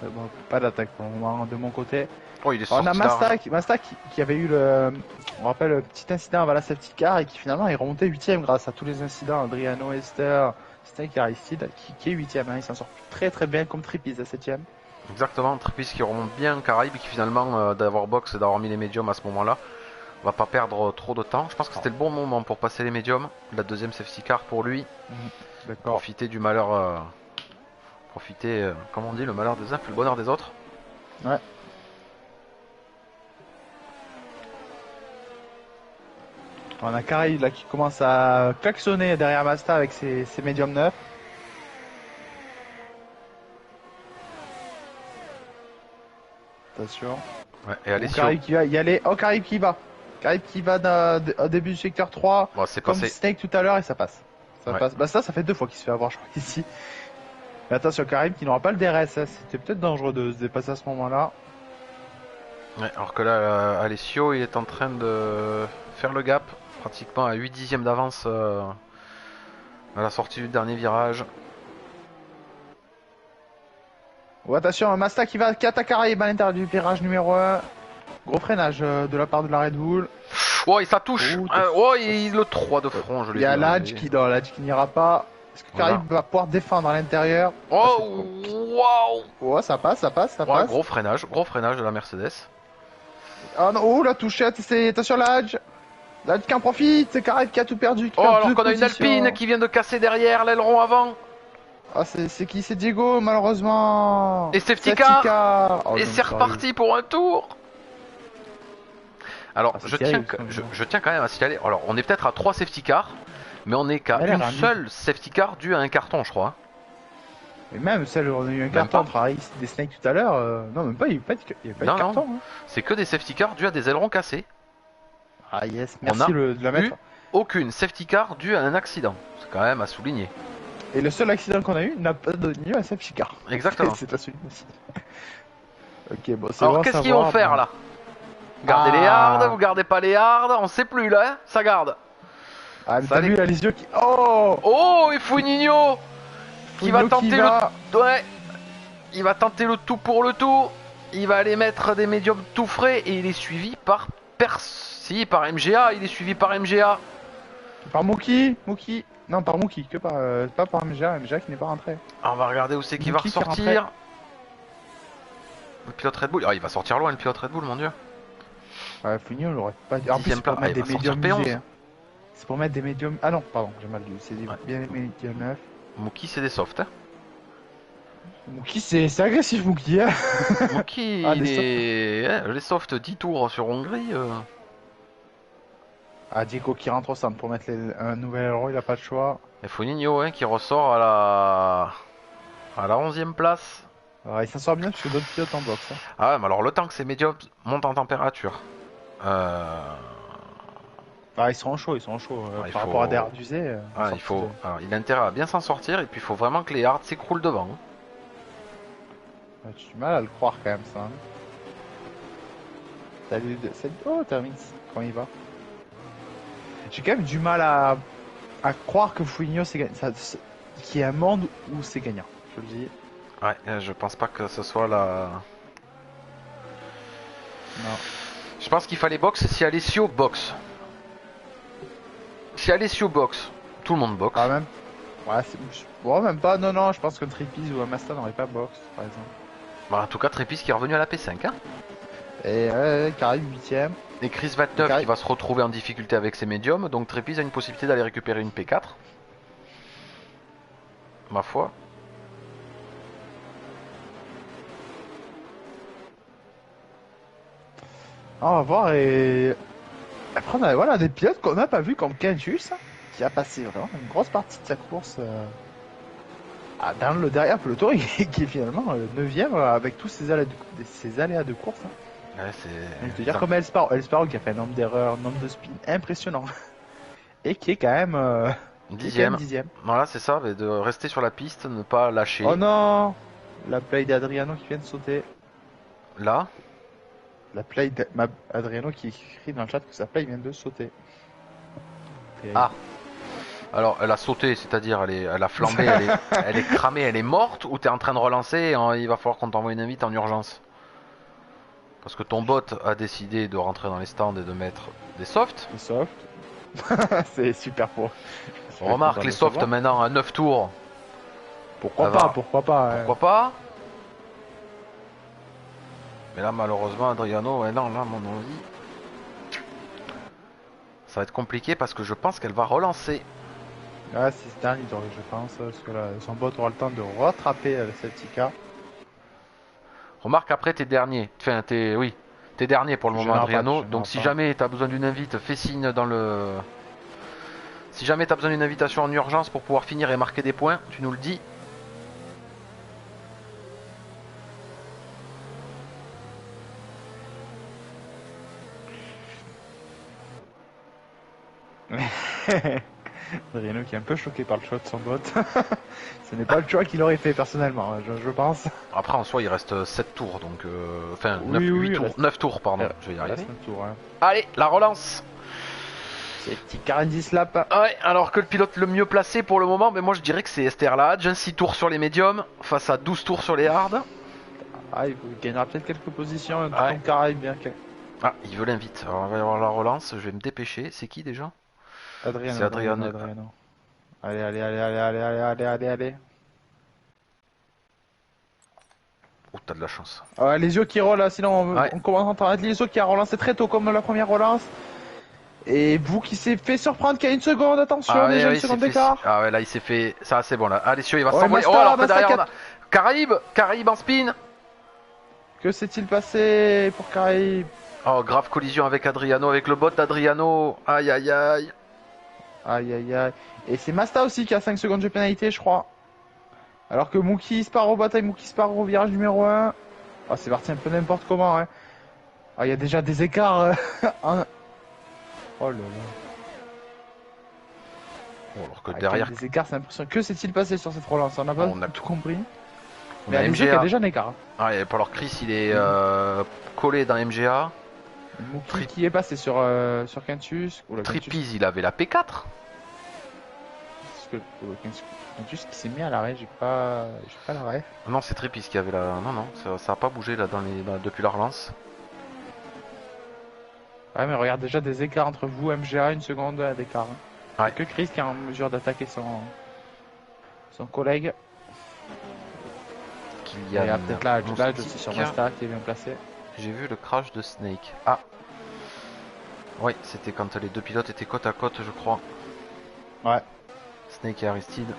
Bon, pas d'attaque pour le moment de mon côté. Oh, il est On a sorti d'argent. Masta qui avait eu on rappelle, le petit incident avant la safety car et qui finalement est remonté 8ème grâce à tous les incidents. Adriano, Esther, Snake et Aristide qui est 8ème. Hein. Il s'en sort très très bien comme Trippies à 7ème. Exactement, Trippies qui remonte bien Caraïbes, qui finalement, d'avoir box et d'avoir mis les médiums à ce moment-là, va pas perdre trop de temps. Je pense que c'était le bon moment pour passer les médiums. La deuxième safety car pour lui. D'accord. Profiter du malheur. Profiter, comme on dit, le malheur des uns fait le bonheur des autres. Ouais. On a Caraïbes là qui commence à klaxonner derrière Masta avec ses médiums neufs. Attention. Ouais, et Alessio. Caraïbes qui va y aller. Oh, Caraïbes qui va. Caraïbes qui va au début du secteur 3. Bon, c'est comme passé. Snake tout à l'heure et ça passe. Ça Ouais. passe. Bah ça fait 2 fois qu'il se fait avoir, je crois, ici. Mais attention, Caraïbes qui n'aura pas le DRS. Hein. C'était peut-être dangereux de se dépasser à ce moment-là. Ouais, alors que là, Alessio, il est en train de faire le gap, pratiquement à 8 dixièmes d'avance à la sortie du dernier virage. Oh, attention, Masta qui attaque Caraïbes à l'intérieur du virage numéro 1. Gros freinage de la part de la Red Bull. Oh, et ça touche. Oh, Oh, il le 3 de front, je l'ai Il y a dit. Ladj qui n'ira pas. Est-ce que Caraïbes va pouvoir défendre à l'intérieur? Oh, waouh. Oh, ça passe. Ouais, gros freinage de la Mercedes. Oh non, oh la touchette, attention Ladj. Ladj qui en profite, c'est Caraïbes qui a tout perdu. Oh, alors qu'on a une Alpine qui vient de casser derrière l'aileron avant. Ah, c'est qui? C'est Diego, malheureusement. Et safety car. Oh, et non, c'est reparti pour un tour. Alors, c'est je terrible, tiens quand même à signaler. Alors, on est peut-être à 3 safety cars, mais on est qu'à une seule safety car due à un carton, je crois. Mais même celle où on a eu un carton entre Aris et des Snakes tout à l'heure, non, même pas, il n'y a pas de carton. Hein. C'est que des safety cars dus à des ailerons cassés. Ah yes, merci de la mettre. Aucune safety car due à un accident. C'est quand même à souligner. Et le seul accident qu'on a eu n'a pas donné un safety car. Exactement. C'est à souligner aussi. Ok, bon, c'est alors bon. Qu'est-ce qu'ils vont faire là? Gardez les hards, vous gardez pas les hards, on sait plus là, hein, ça garde. Ah, mais t'as vu là les yeux qui. Oh, et Funinho qui va tenter le. Ouais, il va tenter le tout pour le tout. Il va aller mettre des médiums tout frais et il est suivi par par MGA, il est suivi par MGA. Par Mookie. Non, par Mookie, pas par MGA qui n'est pas rentré. Alors, on va regarder où c'est qu'il va ressortir. Le pilote Red Bull, il va sortir loin le pilote Red Bull, mon dieu. Ouais, Funinho, on l'aurait pas dit. En plus, c'est pour mettre des médiums usés. Hein. C'est pour mettre des médiums. Ah non, pardon, j'ai mal lu. C'est bien les médiums neufs. Mookie, c'est des softs. Hein. Mookie, c'est agressif, Mookie. Hein. Mookie, les softs 10 tours sur Hongrie. Ah, Diego qui rentre au centre pour mettre un nouvel aileron, il a pas de choix. Et Funinho qui ressort à la 11ème place. Alors, il s'en sort bien parce que d'autres pilotes en boxe. Hein. Ah ouais, mais alors le temps que ces médiums montent en température. Ils sont chauds. Par rapport à des hards usés. Il a intérêt à bien s'en sortir et puis il faut vraiment que les hards s'écroulent devant. J'ai du mal à le croire quand même ça. Hein. Salut. Oh, termine. Comment il va? J'ai quand même du mal à croire que Funinho c'est gagnant. Qu'il y ait un monde où c'est gagnant. Je le dis. Ouais, je pense pas que ce soit la. Non. Je pense qu'il fallait box si Alessio boxe. Si Alessio boxe, tout le monde boxe. Ah même. Ouais, bon, même pas. Non, je pense que Trippies ou Masta n'aurait pas box, par exemple. Bah, en tout cas, Trippies qui est revenu à la P5. Hein. Et Caraïbes 8ème. Et Chris 29 qui va se retrouver en difficulté avec ses médiums. Donc Trippies a une possibilité d'aller récupérer une P4. Ma foi. On va voir et après on a des pilotes qu'on n'a pas vu comme Kenjus qui a passé vraiment une grosse partie de sa course dans le derrière peloton qui est finalement 9ème avec tous ses aléas de course. Hein. Ouais, je veux dire comme Elsparo qui a fait un nombre d'erreurs, un nombre de spins impressionnant et qui est quand même 10ème. Voilà, c'est ça, de rester sur la piste, ne pas lâcher. Oh non, la play d'Adriano qui vient de sauter. Là. La play d'Adriano qui écrit dans le chat que sa play vient de sauter. Ah. Alors, elle a sauté, c'est-à-dire elle a flambé, elle est cramée, elle est morte, ou t'es en train de relancer et il va falloir qu'on t'envoie une invite en urgence? Parce que ton bot a décidé de rentrer dans les stands et de mettre des softs. Des softs. C'est super pour. Remarque les softs maintenant à 9 tours. Pourquoi pas, pourquoi pas. Pourquoi pas? Mais là, malheureusement, Adriano, ouais, non, là, mon avis, ça va être compliqué parce que je pense qu'elle va relancer. Ah, c'est Stern, je pense, parce que là, son bot aura le temps de rattraper le Celtica. Remarque, après, t'es dernier. Enfin, oui, t'es dernier pour le moment, Adriano. Donc, si jamais t'as besoin d'une invite, fais signe dans le. Si jamais t'as besoin d'une invitation en urgence pour pouvoir finir et marquer des points, tu nous le dis. Adriano qui est un peu choqué par le choix de son bot. Ce n'est pas le choix qu'il aurait fait personnellement, je pense. Après, en soi, il reste 7 tours, donc. Enfin, oui, 8 tours. 9 tours, pardon. Je vais y arriver. 9 tours, hein. Allez, la relance. C'est petit Carendy slap. Ouais, alors que le pilote le mieux placé pour le moment, mais moi je dirais que c'est Esther Lahadj. 6 tours sur les médiums face à 12 tours sur les hards. Ah, il gagnera peut-être quelques positions. Ouais. Carré, bien. Ah, il veut l'invite. Alors on va y avoir la relance. Je vais me dépêcher. C'est qui déjà? Adriano. C'est Adriano. Allez. Oh, t'as de la chance. Les yeux qui roulent là, sinon on commence à entendre les yeux qui a relancé très tôt comme la première relance. Et vous qui s'est fait surprendre qu'il y a une seconde, attention, déjà une seconde d'écart. Ah ouais, là il s'est fait. Ça, c'est bon là. Alessio, il va s'envoler. Oh, alors que derrière on a. Caraïbes en spin. Que s'est-il passé pour Caraïbes? Oh, grave collision avec Adriano, avec le bot d'Adriano. Aïe. Et c'est Masta aussi qui a 5 secondes de pénalité, je crois. Alors que Mookie se part au bataille, Mookie se part au virage numéro 1. Ah, c'est parti un peu n'importe comment, hein. Ah, il y a déjà des écarts. Oh là là. Oh, alors que derrière. Des écarts, c'est impressionnant. Que s'est-il passé sur cette relance? On n'a pas tout compris. On a MGA. Il y a déjà un écart. Ah, et alors Chris, il est collé dans MGA. Mookie qui est passé sur Quintus. Tripiz, il avait la P4. Quintus qui s'est mis à l'arrêt, j'ai pas l'arrêt. Non, c'est Tripiz qui avait la. Non, ça a pas bougé là depuis la relance. Ouais, mais regarde déjà des écarts entre vous, MGA, une seconde d'écart. Hein. Ouais. Que Chris qui est en mesure d'attaquer son collègue. Il y a peut-être là aussi sur Masta qui est bien placé. J'ai vu le crash de Snake. Ah. Oui, c'était quand les deux pilotes étaient côte à côte, je crois. Ouais. Snake et Aristide.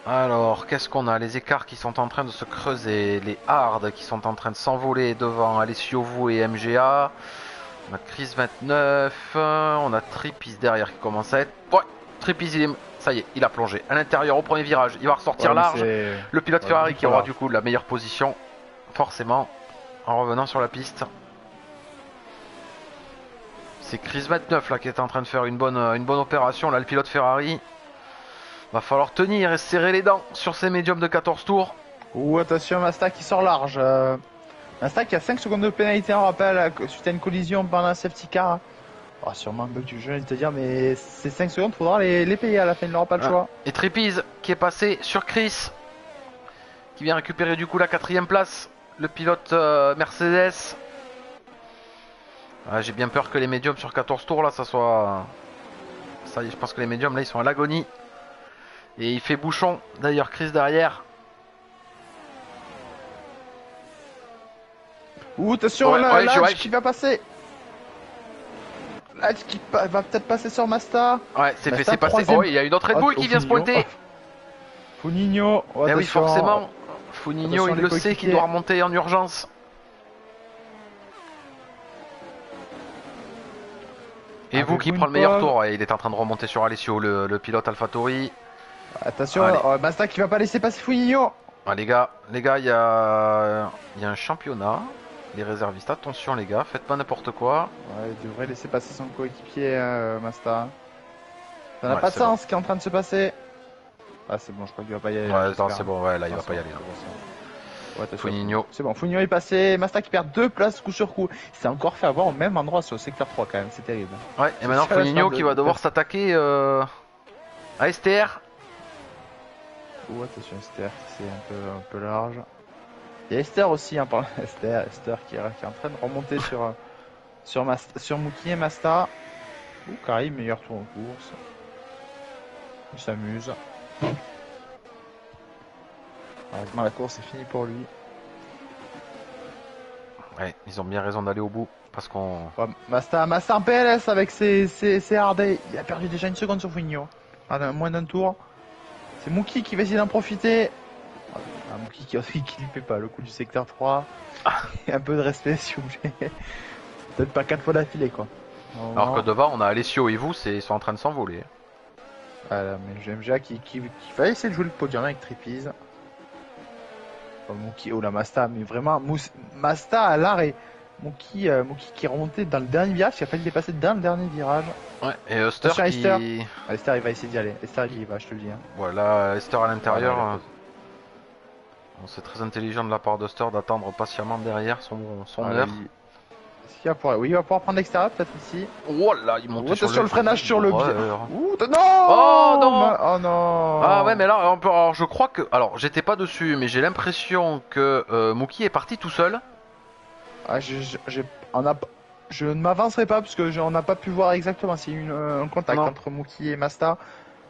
Alors, qu'est-ce qu'on a? Les écarts qui sont en train de se creuser, les hards qui sont en train de s'envoler devant Alessio Vu et MGA. On a Chris 29, on a Tripiz derrière qui commence à être... Ouais, Tripiz ça y est, il a plongé à l'intérieur au premier virage, il va ressortir large. Le pilote Ferrari qui aura du coup la meilleure position, forcément, en revenant sur la piste. C'est Chris 29 là qui est en train de faire une bonne opération, là le pilote Ferrari. Va falloir tenir et serrer les dents sur ces médiums de 14 tours. Ouh, attention, Masta qui sort large. Masta qui a 5 secondes de pénalité en rappel suite à une collision pendant un safety car. Oh, sûrement un bug du jeu, je vais te dire, mais ces 5 secondes, faudra les payer à la fin, il n'aura pas le choix. Et Tripiz qui est passé sur Chris, qui vient récupérer du coup la 4ème place. Le pilote Mercedes. J'ai bien peur que les médiums sur 14 tours là, ça soit... Ça y est, je pense que les médiums là, ils sont à l'agonie. Et il fait bouchon, d'ailleurs Chris derrière. Ouh, attention, Ladj qui va passer. Ladj qui va peut-être passer sur Masta. Ouais, c'est passé. Oh, il y a une autre Red Bull qui vient se pointer. Founigno. Oh, oui, forcément. Founigno, il le sait qu'il doit remonter en urgence. Et vous qui prend le meilleur tour, il est en train de remonter sur Alessio, le pilote AlphaTauri. Attention, Masta qui va pas laisser passer Founigno. Ah, les gars, il y a un championnat. Les réservistes, attention les gars, faites pas n'importe quoi. Ouais, il devrait laisser passer son coéquipier, Masta. Ça n'a pas de sens ce qui est en train de se passer. Ah, c'est bon, je crois qu'il va pas y aller. Ouais, c'est bon, ouais, là il va pas y aller. Là. Ouais, t'as Foligno. C'est bon, Foligno est passé. Masta qui perd 2 places coup sur coup. Il s'est encore fait avoir au même endroit sur le secteur 3 quand même. C'est terrible. Ouais, et maintenant Foligno qui va devoir s'attaquer à STR. Oh, attention, Esther, c'est un peu large. Il y a Esther aussi, hein, par Esther qui est en train de remonter sur Mookie et Masta. Ouh, Karim, meilleur tour en course. Il s'amuse. Heureusement, la course est finie pour lui. Ouais, ils ont bien raison d'aller au bout. Parce qu'on. Ouais, Masta en PLS avec ses Hardy. Il a perdu déjà une seconde sur Foligno. Moins d'un tour. C'est Mookie qui va essayer d'en profiter. Mookie qui ne fait pas le coup du secteur 3. Un peu de respect s'il vous plaît. Peut-être pas 4 fois d'affilée quoi. Alors que devant on a Alessio et vous, ils sont en train de s'envoler. Voilà, mais j'aime déjà qui va essayer de jouer le podium avec Tripiz. Mookie, oh la Masta, mais vraiment Masta à l'arrêt. Mookie qui est remonté dans le dernier virage, qui a failli dépasser dans le dernier virage. Ouais, et Esther qui... Esther il va essayer d'y aller. Esther il y va, je te le dis. Hein. Voilà, Esther à l'intérieur. Voilà, c'est très intelligent de la part d'Esther d'attendre patiemment derrière son voilà, heure. Il va pouvoir prendre l'extérieur peut-être ici. Oh là, il monte sur le freinage sur le pied. Ouh, non. Oh non. Oh non. Ah ouais, mais là, alors je crois que... Alors, j'étais pas dessus, mais j'ai l'impression que Mookie est parti tout seul. Ah, je ne m'avancerai pas parce que on n'a pas pu voir exactement s'il y a eu un contact entre Mookie et Masta.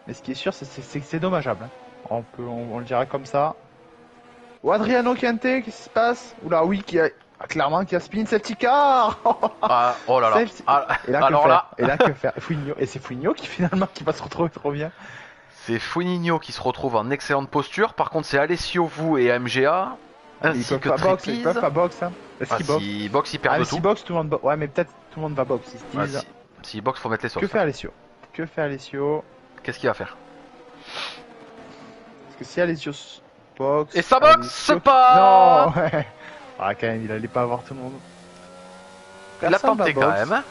Mais ce qui est sûr, c'est que c'est dommageable. Hein. On le dira comme ça. Ou Adriano Quinte, qu'est-ce qui se passe? Oula, oui, clairement qui a spin safety car. Ah, oh là là. Et là, et là que faire? Foligno. Et c'est Foligno qui finalement qui va se retrouver trop bien. C'est Foligno qui se retrouve en excellente posture. Par contre, c'est Alessio Vous et MGA. Ainsi que Tripiz. Ils peuvent pas box. Hein. S'ils box, ils perdent tout. Si box, tout le monde box. Ouais, mais peut-être tout le monde va box. S'ils box, faut mettre les sauces. Que fait Alessio? Qu'est-ce qu'il va faire? Parce que si Alessio box. Et ça boxe pas. Non. Ah, quand même, il allait pas avoir tout le monde. Il a tenté quand même. Hein.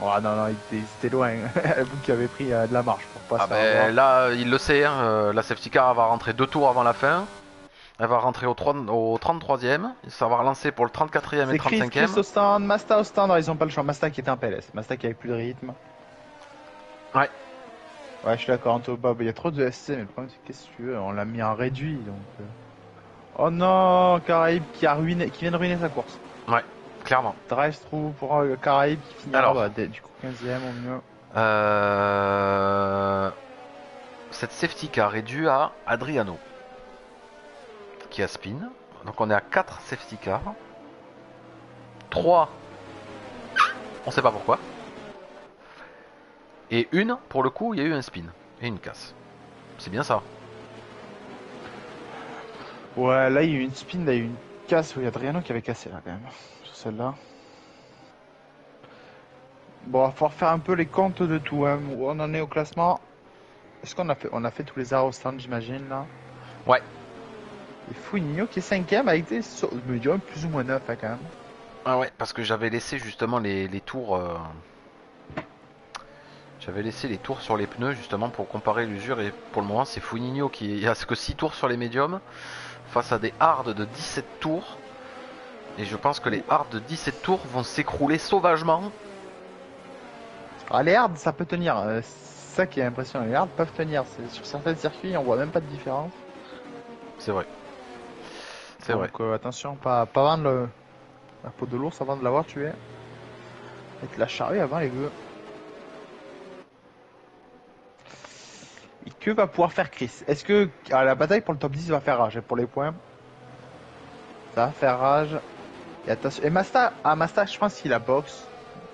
Oh non, il était loin. Vous qui avez pris de la marche pour pas se faire avoir. Là, il le sait. Hein, la safety car va rentrer 2 tours avant la fin. Elle va rentrer au 33ème. Ça va relancer pour le 34ème et 35ème. Chris au stand, Masta au stand. Alors, ils ont pas le choix. Masta qui était en PLS. Masta qui avait plus de rythme. Ouais. Ouais, je suis d'accord, Anto Bob. Il y a trop de SC, mais le problème, c'est qu'est-ce que tu veux? On l'a mis en réduit, donc. Oh non, Caraïbes qui vient de ruiner sa course. Ouais, clairement. Drive-through pour Caraïbes qui finit du coup 15ème au mieux. Cette safety car est due à Adriano qui a spin. Donc on est à 4 safety cars. 3, on sait pas pourquoi. Et une, pour le coup, il y a eu un spin et une casse. C'est bien ça. Ouais, là il y a eu une spin, là il y a eu une casse où il y a Adriano qui avait cassé là quand même. Sur celle-là. Bon, il va falloir faire un peu les comptes de tout, hein, où on en est au classement. Est-ce qu'on a fait tous les arts au stand, j'imagine là? Ouais. Et Foligno qui est 5ème avec des médiums plus ou moins 9 hein, quand même. Ah ouais, parce que j'avais laissé justement les tours. J'avais laissé les tours sur les pneus justement pour comparer l'usure et pour le moment c'est Foligno qui a que 6 tours sur les médiums face à des hards de 17 tours. Et je pense que les hards de 17 tours vont s'écrouler sauvagement. Ah, les hards ça peut tenir, c'est ça qui est impressionnant, les hards peuvent tenir. Sur certains circuits on voit même pas de différence. C'est vrai. C'est vrai. Donc attention, pas vendre la peau de l'ours avant de l'avoir tué. Avec la charrue avant les gars. Et que va pouvoir faire Chris? Est-ce que la bataille pour le top 10 va faire rage pour les points? Ça va faire rage. Et attention. Et Masta, je pense qu'il a box.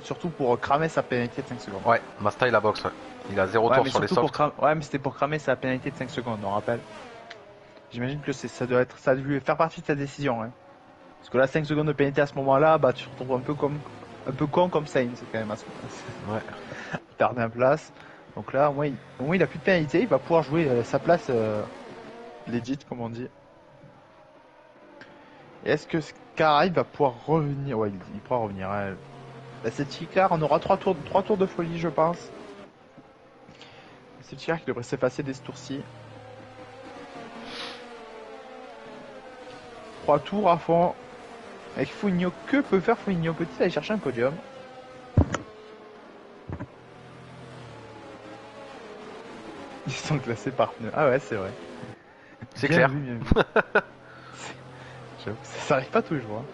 Surtout pour cramer sa pénalité de 5 secondes. Ouais, Masta il a box, ouais. Il a 0 tour sur les softs. Ouais, mais c'était pour cramer sa pénalité de 5 secondes, on rappelle. J'imagine que ça a dû faire partie de sa décision. Hein. Parce que là, 5 secondes de pénalité à ce moment-là, bah tu te retrouves un peu con comme Sainz, c'est quand même assez. Ouais. Perdre un place. Donc là, au moins, il a plus de pénalité, il va pouvoir jouer sa place legit, comme on dit. Et est-ce que Sky va pouvoir revenir? Ouais, il pourra revenir. Hein. Bah, cette Ticard, on aura 3 tours de folie, je pense. C'est Ticard qui devrait s'effacer dès ce tour-ci. 3 tours à fond. Avec Foligno, que peut faire Foligno? Peut-il aller chercher un podium? Ils sont classés par pneu. Ah ouais, c'est vrai. C'est Bien clair. vu, bien vu. J'avoue, ça arrive pas toujours. Hein.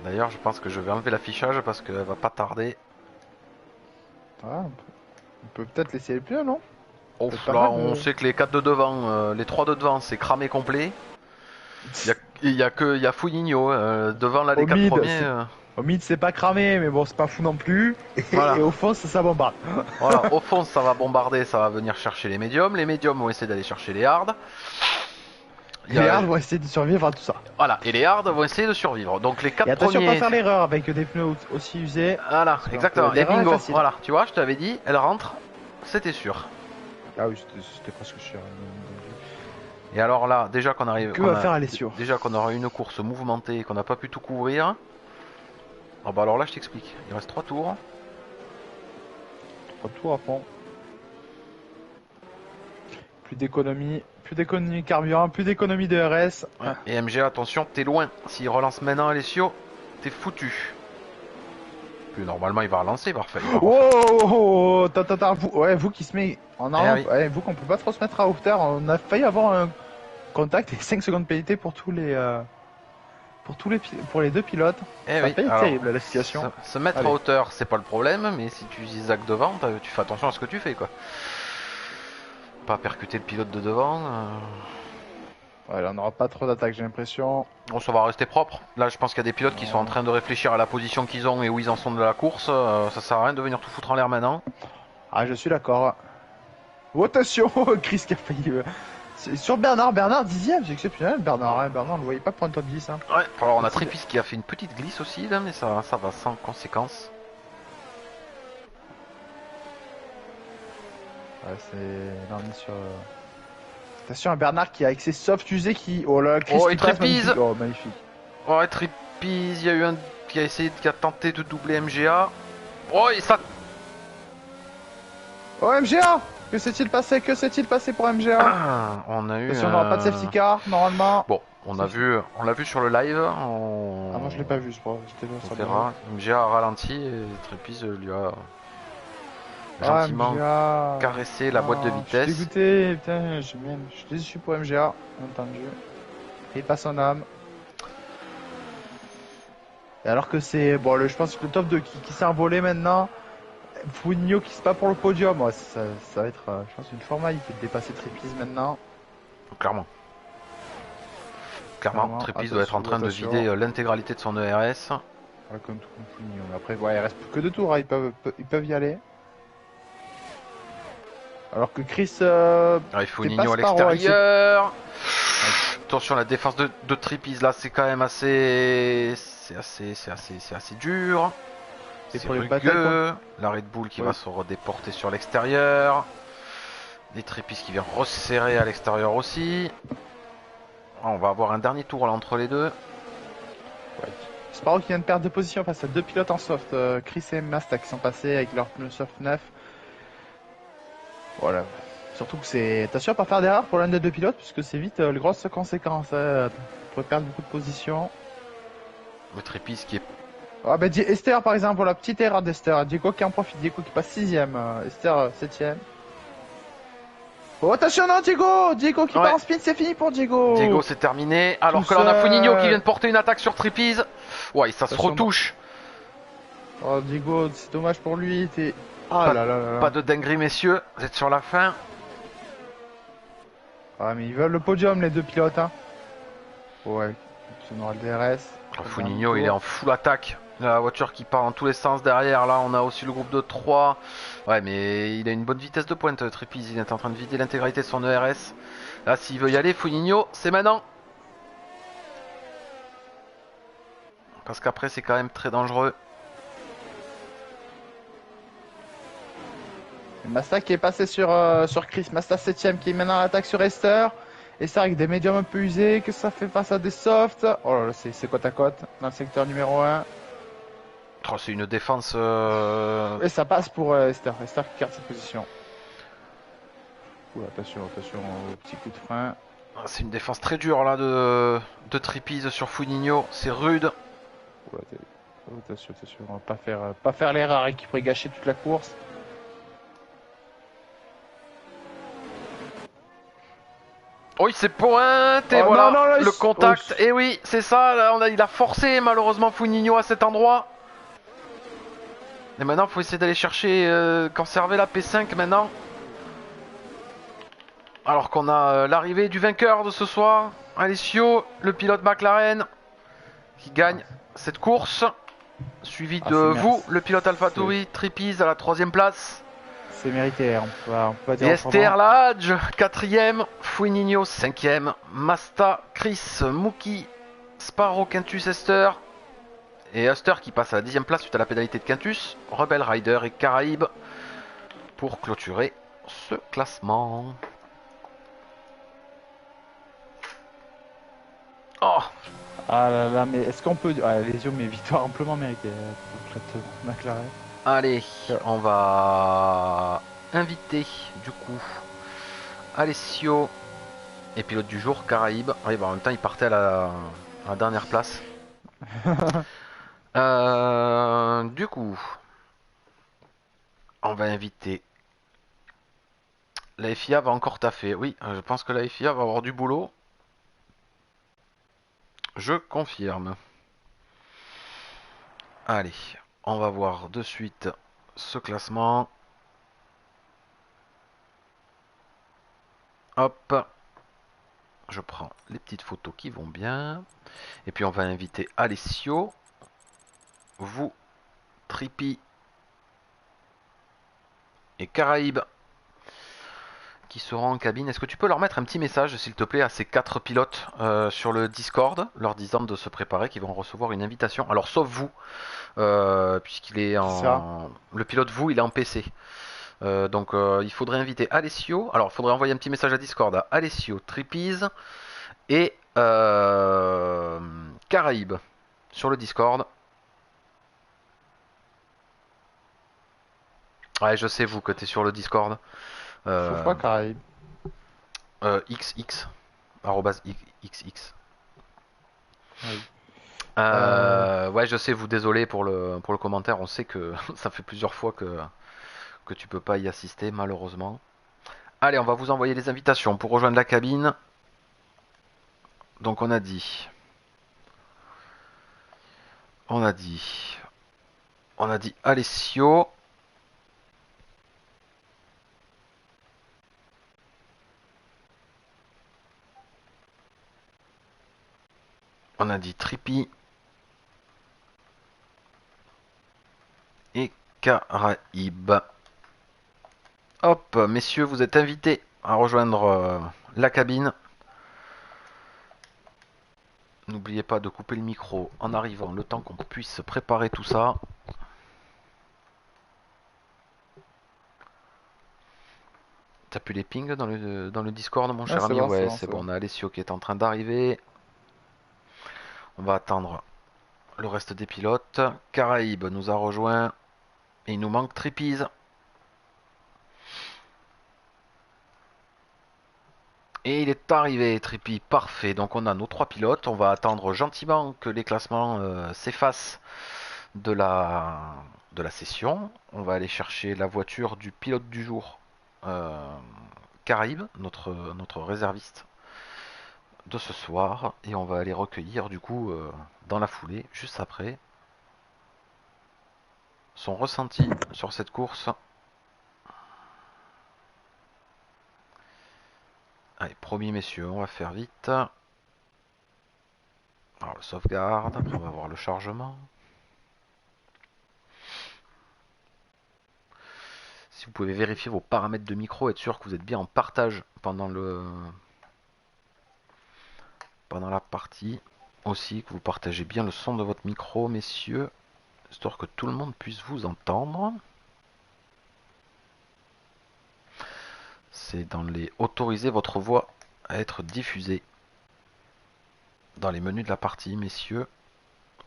D'ailleurs, je pense que je vais enlever l'affichage parce qu'elle va pas tarder. Ah, on peut peut-être laisser les pneus, non? Ouf, pas là, mal de- on sait que les 4 de devant, les 3 de devant, c'est cramé complet. Il y a Foligno devant là, les Au 4 mid, premiers. c'est- Au mid, c'est pas cramé, mais bon, c'est pas fou non plus. Voilà. Et au fond, ça bombarde. Voilà, au fond, ça va bombarder, ça va venir chercher les médiums. Les médiums vont essayer d'aller chercher les hards. Il y Les a- hards vont essayer de survivre à tout ça. Voilà, et les hards vont essayer de survivre. Donc les 4 Et attention, premiers. pas faire l'erreur avec des pneus aussi usés. Voilà, que exactement. Et l'erreur est bingo, facile. voilà, tu vois, je t'avais dit, elle rentre, c'était sûr. Ah oui, c'était presque sûr. Et alors là, déjà qu'on arrive. Que on va a- faire Alessio? Déjà qu'on aura une course mouvementée et qu'on n'a pas pu tout couvrir. Ah bah alors là, je t'explique. Il reste 3 tours. 3 tours à fond. Plus d'économie de carburant, plus d'économie de RS. Ouais. Et MGA, attention, t'es loin. S'il relance maintenant Alessio, t'es foutu. Puis normalement, il va relancer, parfait. Oh, oh, oh, oh, vous, ouais, vous qui se met en avant, oui. ouais, vous qu'on peut pas trop se mettre à hauteur, on a failli avoir un contact et 5 secondes de pénalité pour tous les pour les deux pilotes. Eh Ça oui, fait alors, terrible la situation. Se mettre Allez. à hauteur, c'est pas le problème, mais si tu zigzags devant, tu fais attention à ce que tu fais, quoi. Pas percuter le pilote de devant. Ouais, là, on n'aura pas trop d'attaques, j'ai l'impression. Bon, ça va rester propre. Là, je pense qu'il y a des pilotes qui sont en train de réfléchir à la position qu'ils ont et où ils en sont de la course. Ça sert à rien de venir tout foutre en l'air maintenant. Ah, je suis d'accord. Oh, attention, Chris qui a failli. C'est sur Bernard 10ème, c'est exceptionnel. Bernard, on le voyait pas pour un top 10. Hein. Ouais. Alors, on a Tripis qui a fait une petite glisse aussi, là, mais ça va sans conséquence. Ouais, c'est. Là, on est sur. Attention à Bernard qui, avec ses softs usés, qui. Oh là, Chris Oh, qui et passe, Trépise. magnifique. Oh, magnifique. Ouais, Tripis, il y a eu un qui a tenté de doubler MGA. Oh, et ça. Oh, MGA! Que s'est-il passé? Que s'est-il passé pour MGA? Ah, on a eu. Attention, on n'aura pas de safety car, normalement. Bon, on l'a vu sur le live. Ah, moi je l'ai pas vu, je crois. J'étais là On sur le verra. MGA a ralenti et Trépise lui a Ah, gentiment MGA. caressé la boîte de Ah, vitesse. Je suis dégoûté, putain, je suis déçu pour MGA, bien entendu. Et pas son âme. Et alors que c'est. Bon, je pense que le top 2 qui s'est envolé maintenant. Foligno qui se bat pour le podium. Ouais, ça va être, je pense, une formalité de dépasser Trépise maintenant. Clairement. Clairement, Trépise doit être en train de attention. vider l'intégralité de son ERS. Ouais, comme tout comme Foligno. Après, ouais, il reste plus que 2 tours, hein, ils peuvent y aller. Alors que Chris. Il faut Nino à dépasse Paro avec l'extérieur. Attention, la défense de Trépise là, c'est quand même assez. C'est assez dur. C'est C'est pour les rugueux. batailles, La Red Bull qui Ouais. va se redéporter sur l'extérieur. Les Trépis qui vient resserrer à l'extérieur aussi. Ah, on va avoir un dernier tour là entre les deux. Sparrow qui vient de perdre de position face à 2 pilotes en soft, Chris et Masta qui sont passés avec leurs pneus soft 9. Voilà. Surtout que c'est. Attention à pas faire d'erreur pour l'un des 2 pilotes, puisque c'est vite les grosses conséquences. Hein. On pourrait perdre beaucoup de position. Le Trépis qui est. Ah bah Esther par exemple, la petite erreur d'Esther. Diego qui en profite, Diego qui passe 6ème, Esther 7ème. Oh attention non Diego qui Ouais. part en spin, c'est fini pour Diego. Diego, c'est terminé. Alors Tout que là, on a seul. Foligno qui vient de porter une attaque sur Trépise. Ouais, ça se Attention, retouche. Oh Diego, c'est dommage pour lui. Ah là là là là. Pas de dinguerie, messieurs. Vous êtes sur la fin. Ah mais ils veulent le podium les 2 pilotes hein. Ouais, on aura le DRS. Foligno, il est en full attaque. La voiture qui part dans tous les sens derrière. Là, on a aussi le groupe de 3. Ouais, mais il a une bonne vitesse de pointe, Trépise. Il est en train de vider l'intégralité de son ERS. Là, s'il veut y aller, Foligno, c'est maintenant. Parce qu'après, c'est quand même très dangereux. Masta qui est passé sur Chris, Masta 7ème qui est maintenant à l'attaque sur Esther. Esther avec des médiums un peu usés, que ça fait face à des softs. Oh là là, c'est côte à côte dans le secteur numéro 1. Oh, c'est une défense. Et ça passe pour Esther. Esther qui garde sa position. Ouh, attention au petit coup de frein. C'est une défense très dure là de Trippies sur Funinho, c'est rude. Ouais, attention, attention, on va pas faire l'erreur qui pourrait gâcher toute la course. Oh, il s'est pointé, Oh non, voilà, non, là, le oh, contact. Et oui, c'est ça, là, il a forcé malheureusement Funinho à cet endroit. Et maintenant, il faut essayer d'aller chercher, conserver la P5 maintenant. Alors qu'on a l'arrivée du vainqueur de ce soir, Alessio, le pilote McLaren, qui gagne cette course. Suivi de vous, le pilote AlphaTauri, Trippies à la 3ème place. c'est mérité, on peut pas Et dire Esther autrement. Lahadj, 4ème, Fuinigno 5ème, Masta, Chris, Mookie, Sparrow, Quintus, Esther. Et Esther qui passe à la 10ème place suite à la pénalité de Quintus, Rebel Rider et Caraïbes pour clôturer ce classement. Oh, Ah là là, mais est-ce qu'on peut... Ah, les yeux, mais victoire amplement méritée pour cette McLaren. allez, on va inviter du coup Alessio et pilote du jour, Caraïbes. Oui, bah en même temps, il partait à la dernière place. Du coup, on va inviter. La FIA va encore taffer. Oui, je pense que la FIA va avoir du boulot. Je confirme. Allez, on va voir de suite ce classement. Hop, je prends les petites photos qui vont bien. Et puis on va inviter Alessio, vous, Trippy et Caraïbes qui seront en cabine. Est-ce que tu peux leur mettre un petit message, s'il te plaît, à ces 4 pilotes sur le Discord, leur disant de se préparer, qu'ils vont recevoir une invitation. Alors, sauf vous, puisqu'il est Qui ça? en... Le pilote, vous, il est en PC. Donc, il faudrait inviter Alessio. Alors, il faudrait envoyer un petit message à Discord à Alessio, Trippies et Caraïbes sur le Discord. Ouais, je sais, vous, que t'es sur le Discord. Je trouve Euh, pas Caraïbes. XX, arrobas XX. Oui. Euh, Ouais, je sais, vous désolé pour le commentaire. On sait que ça fait plusieurs fois que tu peux pas y assister, malheureusement. Allez, on va vous envoyer les invitations pour rejoindre la cabine. Donc on a dit. On a dit. On a dit Alessio. On a dit Trippy. Et Caraïbes. Hop, messieurs, vous êtes invités à rejoindre la cabine. N'oubliez pas de couper le micro en arrivant, le temps qu'on puisse préparer tout ça. T'as pu les pings dans le Discord, mon Ouais, cher ami? c'est Ouais, bon, c'est c'est bon. bon. On a Alessio qui est en train d'arriver. On va attendre le reste des pilotes. Caraïbes nous a rejoint. Et il nous manque Trippies. Et il est arrivé, Trippy. Parfait. Donc on a nos 3 pilotes. On va attendre gentiment que les classements s'effacent de la session. On va aller chercher la voiture du pilote du jour. Caraïbes, notre réserviste de ce soir. Et on va aller recueillir du coup dans la foulée, juste après, son ressenti sur cette course. Allez, promis messieurs, on va faire vite. Alors le sauvegarde, après on va voir le chargement. Si vous pouvez vérifier vos paramètres de micro, être sûr que vous êtes bien en partage pendant la partie. Aussi que vous partagez bien le son de votre micro, messieurs, histoire que tout le monde puisse vous entendre. C'est dans les autoriser votre voix à être diffusée dans les menus de la partie, messieurs,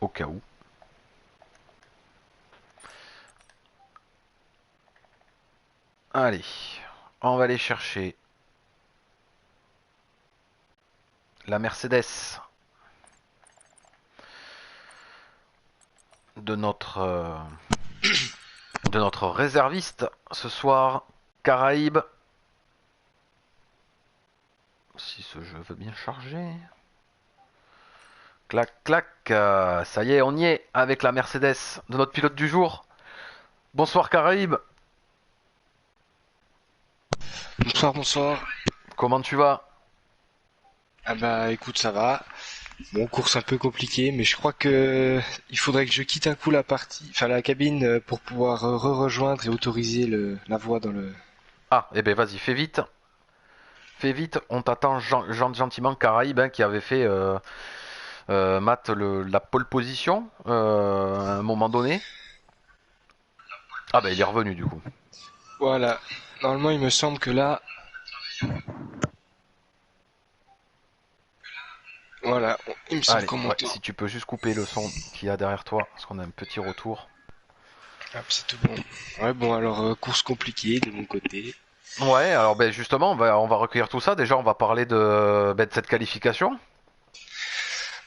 au cas où. Allez, on va aller chercher la Mercedes de notre réserviste ce soir, Caraïbe. Si ce jeu veut bien charger. Clac, clac. Ça y est, on y est avec la Mercedes de notre pilote du jour. Bonsoir Caraïbe. Bonsoir, bonsoir. Comment tu vas? Ah bah écoute, ça va. Bon, course un peu compliquée, mais je crois que il faudrait que je quitte un coup la cabine pour pouvoir rejoindre et autoriser la voix dans le. Ah, eh ben vas-y, fais vite. Fais vite, on t'attend gentiment Caraïbe hein, qui avait fait Matt la pole position à un moment donné. Ah bah il est revenu du coup. Voilà. Normalement, il me semble que là, voilà, il me semble Allez, qu'on ouais, monte. si tu peux juste couper le son qu'il y a derrière toi, parce qu'on a un petit retour. Hop, c'est tout bon. Ouais, bon, alors course compliquée de mon côté. Ouais, alors ben justement, on va recueillir tout ça. Déjà, on va parler de cette qualification.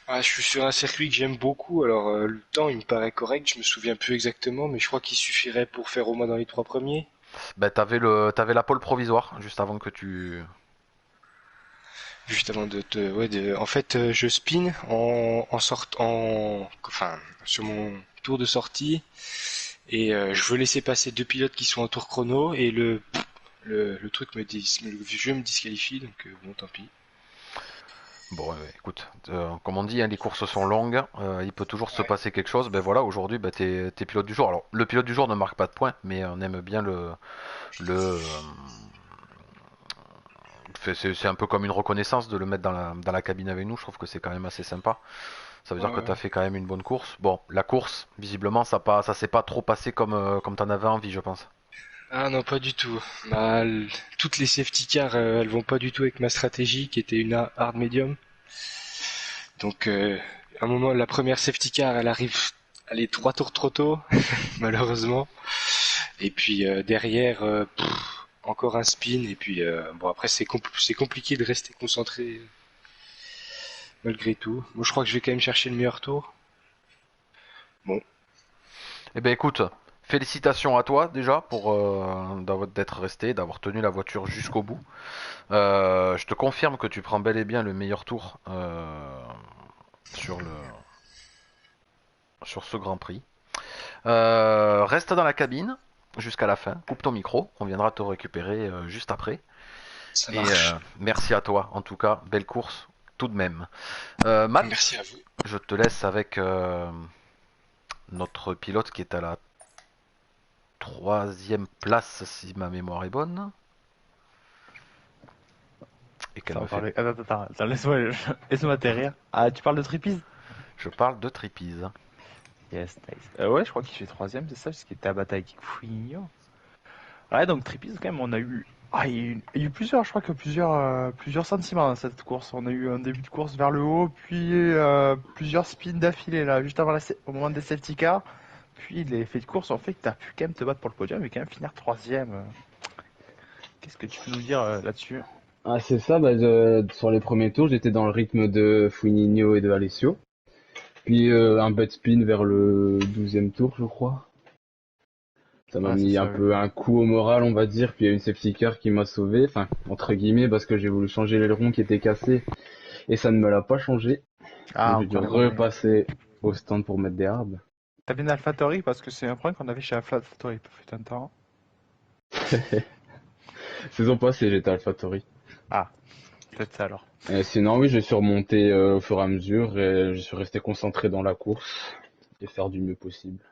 Ah, je suis sur un circuit que j'aime beaucoup, alors le temps il me paraît correct, je me souviens plus exactement, mais je crois qu'il suffirait pour faire au moins dans les 3 premiers. Ben t'avais la pole provisoire juste avant que tu. Juste avant en fait, je spin enfin, sur mon tour de sortie, et je veux laisser passer deux pilotes qui sont en tour chrono, et le truc le jeu me disqualifie, donc bon, tant pis. Bon, écoute, comme on dit, hein, les courses sont longues. Il peut toujours se Ouais. passer quelque chose. Ben voilà, aujourd'hui, ben, t'es pilote du jour. Alors, le pilote du jour ne marque pas de points, mais on aime bien le. C'est un peu comme une reconnaissance de le mettre dans la cabine avec nous. Je trouve que c'est quand même assez sympa. Ça veut dire que Ouais. t'as fait quand même une bonne course. Bon, la course, visiblement, ça s'est pas trop passé comme t'en avais envie, je pense. Ah non, pas du tout. Toutes les safety cars, elles vont pas du tout avec ma stratégie, qui était une hard medium. Donc, à un moment, la première safety car, elle arrive, elle est 3 tours trop tôt, malheureusement. Et puis derrière, encore un spin. Et puis bon, après c'est compliqué de rester concentré malgré tout. Moi, je crois que je vais quand même chercher le meilleur tour. Bon, Eh ben écoute, félicitations à toi déjà pour d'être resté, d'avoir tenu la voiture jusqu'au bout. Je te confirme que tu prends bel et bien le meilleur tour sur le sur ce Grand Prix. Reste dans la cabine jusqu'à la fin. Coupe ton micro, on viendra te récupérer juste après. ça Et marche. merci à toi, en tout cas, belle course tout de même. Matt, Merci à vous. je te laisse avec notre pilote qui est à la troisième place si ma mémoire est bonne. Et qu'elle Ça me va fait. parler. Attends, laisse-moi atterrir. Ah, tu parles de Tripiz? Je parle de Tripiz. Yes, nice. Ouais, je crois qu'il fait troisième, c'est ça, parce qu'il était à bataille avec Fouinho. Ouais, donc Tripiz, quand même, on a eu. Ah, il y a eu plusieurs, je crois que plusieurs sentiments dans cette course. On a eu un début de course vers le haut, puis plusieurs spins d'affilée, là, juste avant au moment des safety cars. Puis les faits de course ont fait que tu as pu quand même te battre pour le podium et quand même finir troisième. Qu'est-ce que tu peux nous dire là-dessus? Ah, c'est ça, bah, sur les premiers tours, j'étais dans le rythme de Funinho et de Alessio. Puis un butt spin vers le 12e tour, je crois. Ça m'a Ouais, c'est mis un ça, oui. peu un coup au moral, on va dire. Puis il y a une safety car qui m'a sauvé, enfin, entre guillemets, parce que j'ai voulu changer l'aileron qui était cassé et ça ne me l'a pas changé. Donc Ah, j'ai dû encore erroné. repasser au stand pour mettre des harbes. T'as bien AlphaTauri parce que c'est un point qu'on avait chez AlphaTauri il un temps. Saison passée, j'étais AlphaTauri. Ah, peut-être ça alors. Et sinon, oui, j'ai surmonté au fur et à mesure et je suis resté concentré dans la course et faire du mieux possible.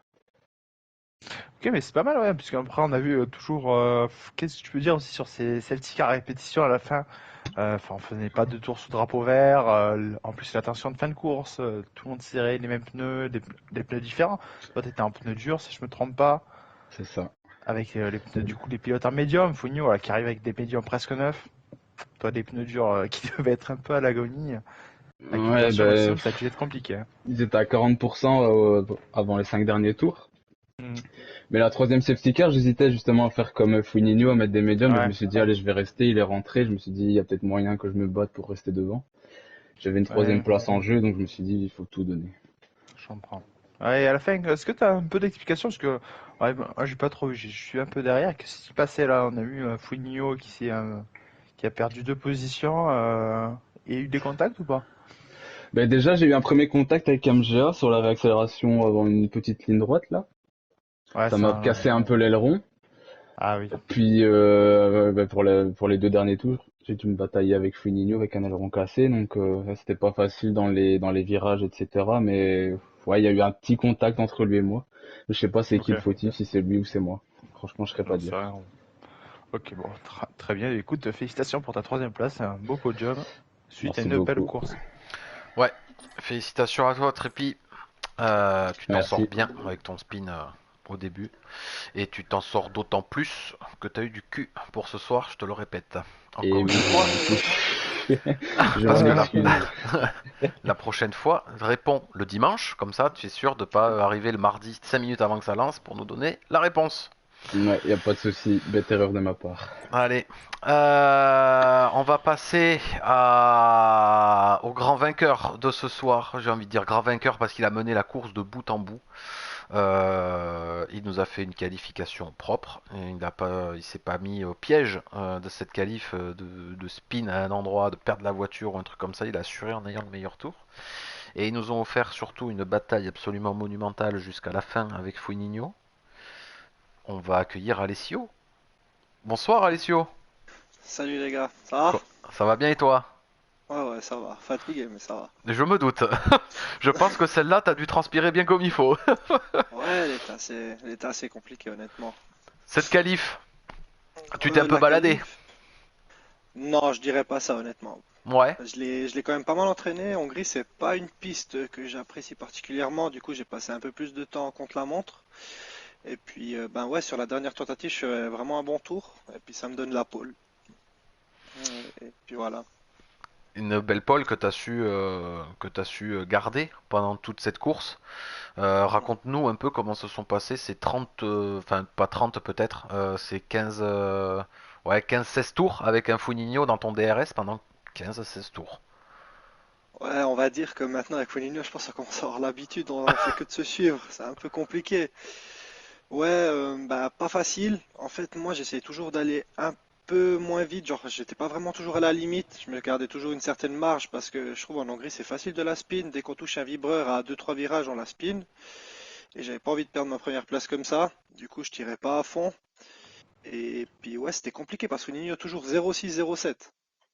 Ok, mais c'est pas mal, ouais, parce qu'après on a vu toujours. Qu'est-ce que tu peux dire aussi sur ces safety car répétitions à la fin? Enfin, on faisait pas de tour sous drapeau vert. En plus, la tension de fin de course, tout le monde serrait les mêmes pneus, des pneus différents. Toi, t'étais en pneu dur, si je me trompe pas, C'est ça. avec les pneus, du coup, les pilotes en médium. Fogno, voilà, qui arrive avec des médiums presque neufs. Toi, des pneus durs qui devaient être un peu à l'agonie. Avec une Ouais, tension ben, aussi, ça a dû être compliqué, hein. ils étaient à 40% avant les 5 derniers tours. Mm. Mais la troisième safety car, j'hésitais justement à faire comme Funinho, à mettre des médiums, mais je Ouais. me suis dit, allez, je vais rester, il est rentré, je me suis dit, il y a peut-être moyen que je me batte pour rester devant. J'avais une troisième Ouais. place en jeu, donc je me suis dit, il faut tout donner. Je comprends. Ouais, et à la fin, est-ce que tu as un peu d'explication? Parce que ouais, moi, j'ai pas trop vu, je suis un peu derrière. Qu'est-ce qui s'est passé là? On a eu Fouinho qui a perdu 2 positions. Il y a eu des contacts ou pas? Ben déjà, j'ai eu un premier contact avec MGA sur la réaccélération avant une petite ligne droite là. Ouais, Ça m'a ça. cassé un peu l'aileron. Ah oui. Puis ben, pour les 2 derniers tours, j'ai dû me batailler avec Funinho avec un aileron cassé, donc ça, c'était pas facile dans les virages, etc. Mais ouais, il y a eu un petit contact entre lui et moi. Je sais pas c'est qui Ok. le fautif, si c'est lui ou c'est moi. Franchement, je serais pas J'en sais dire. rien. Ok, bon, très bien. Écoute, félicitations pour ta troisième place. C'est un beau podium suite à Merci une belle beaucoup. course. Ouais, félicitations à toi, Trépi. Tu t'en sors Merci. bien avec ton spin au début. Et tu t'en sors d'autant plus que t'as eu du cul pour ce soir, je te le répète. Et Encore une oui, fois. je Parce que m'en la, excuse. la prochaine fois, réponds le dimanche, comme ça tu es sûr de pas arriver le mardi 5 minutes avant que ça lance pour nous donner la réponse. Ouais, y a pas de souci. Bête erreur de ma part. Allez, on va passer au grand vainqueur de ce soir. J'ai envie de dire grand vainqueur parce qu'il a mené la course de bout en bout. Il nous a fait une qualification propre. Et il s'est pas mis au piège de cette qualif de spin à un endroit, de perdre la voiture ou un truc comme ça. Il a assuré en ayant le meilleur tour. Et ils nous ont offert surtout une bataille absolument monumentale jusqu'à la fin avec Funinho. On va accueillir Alessio. Bonsoir Alessio. Salut les gars, ça va? Ça va bien et toi? Ouais, ouais, ça va. Fatigué, mais ça va. Je me doute. Je pense que celle-là, t'as dû transpirer bien comme il faut. Ouais, elle était assez compliquée, honnêtement. Cette qualif, tu t'es un peu La baladé. qualif? Non, je dirais pas ça, honnêtement. Ouais. Je l'ai quand même pas mal entraîné. Hongrie, c'est pas une piste que j'apprécie particulièrement. Du coup, j'ai passé un peu plus de temps contre la montre. Et puis, ben ouais, sur la dernière tentative, je fais vraiment un bon tour. Et puis, ça me donne la pole. Et puis voilà. Une belle pole que t'as su garder pendant toute cette course. Raconte-nous un peu comment se sont passés ces 30, enfin pas 30 peut-être, ces 15, ouais 15-16 tours avec un Funinho dans ton DRS pendant 15-16 tours. Ouais, on va dire que maintenant, avec Foligno, je pense qu'on commence à avoir l'habitude. On fait que de se suivre. C'est un peu compliqué. Ouais, bah pas facile. En fait, moi j'essayais toujours d'aller un peu moins vite, genre j'étais pas vraiment toujours à la limite, je me gardais toujours une certaine marge parce que je trouve en Hongrie c'est facile de la spin, dès qu'on touche un vibreur à deux trois virages on la spin et j'avais pas envie de perdre ma première place comme ça, du coup je tirais pas à fond et puis ouais c'était compliqué parce que Nino toujours 0,6-0,7,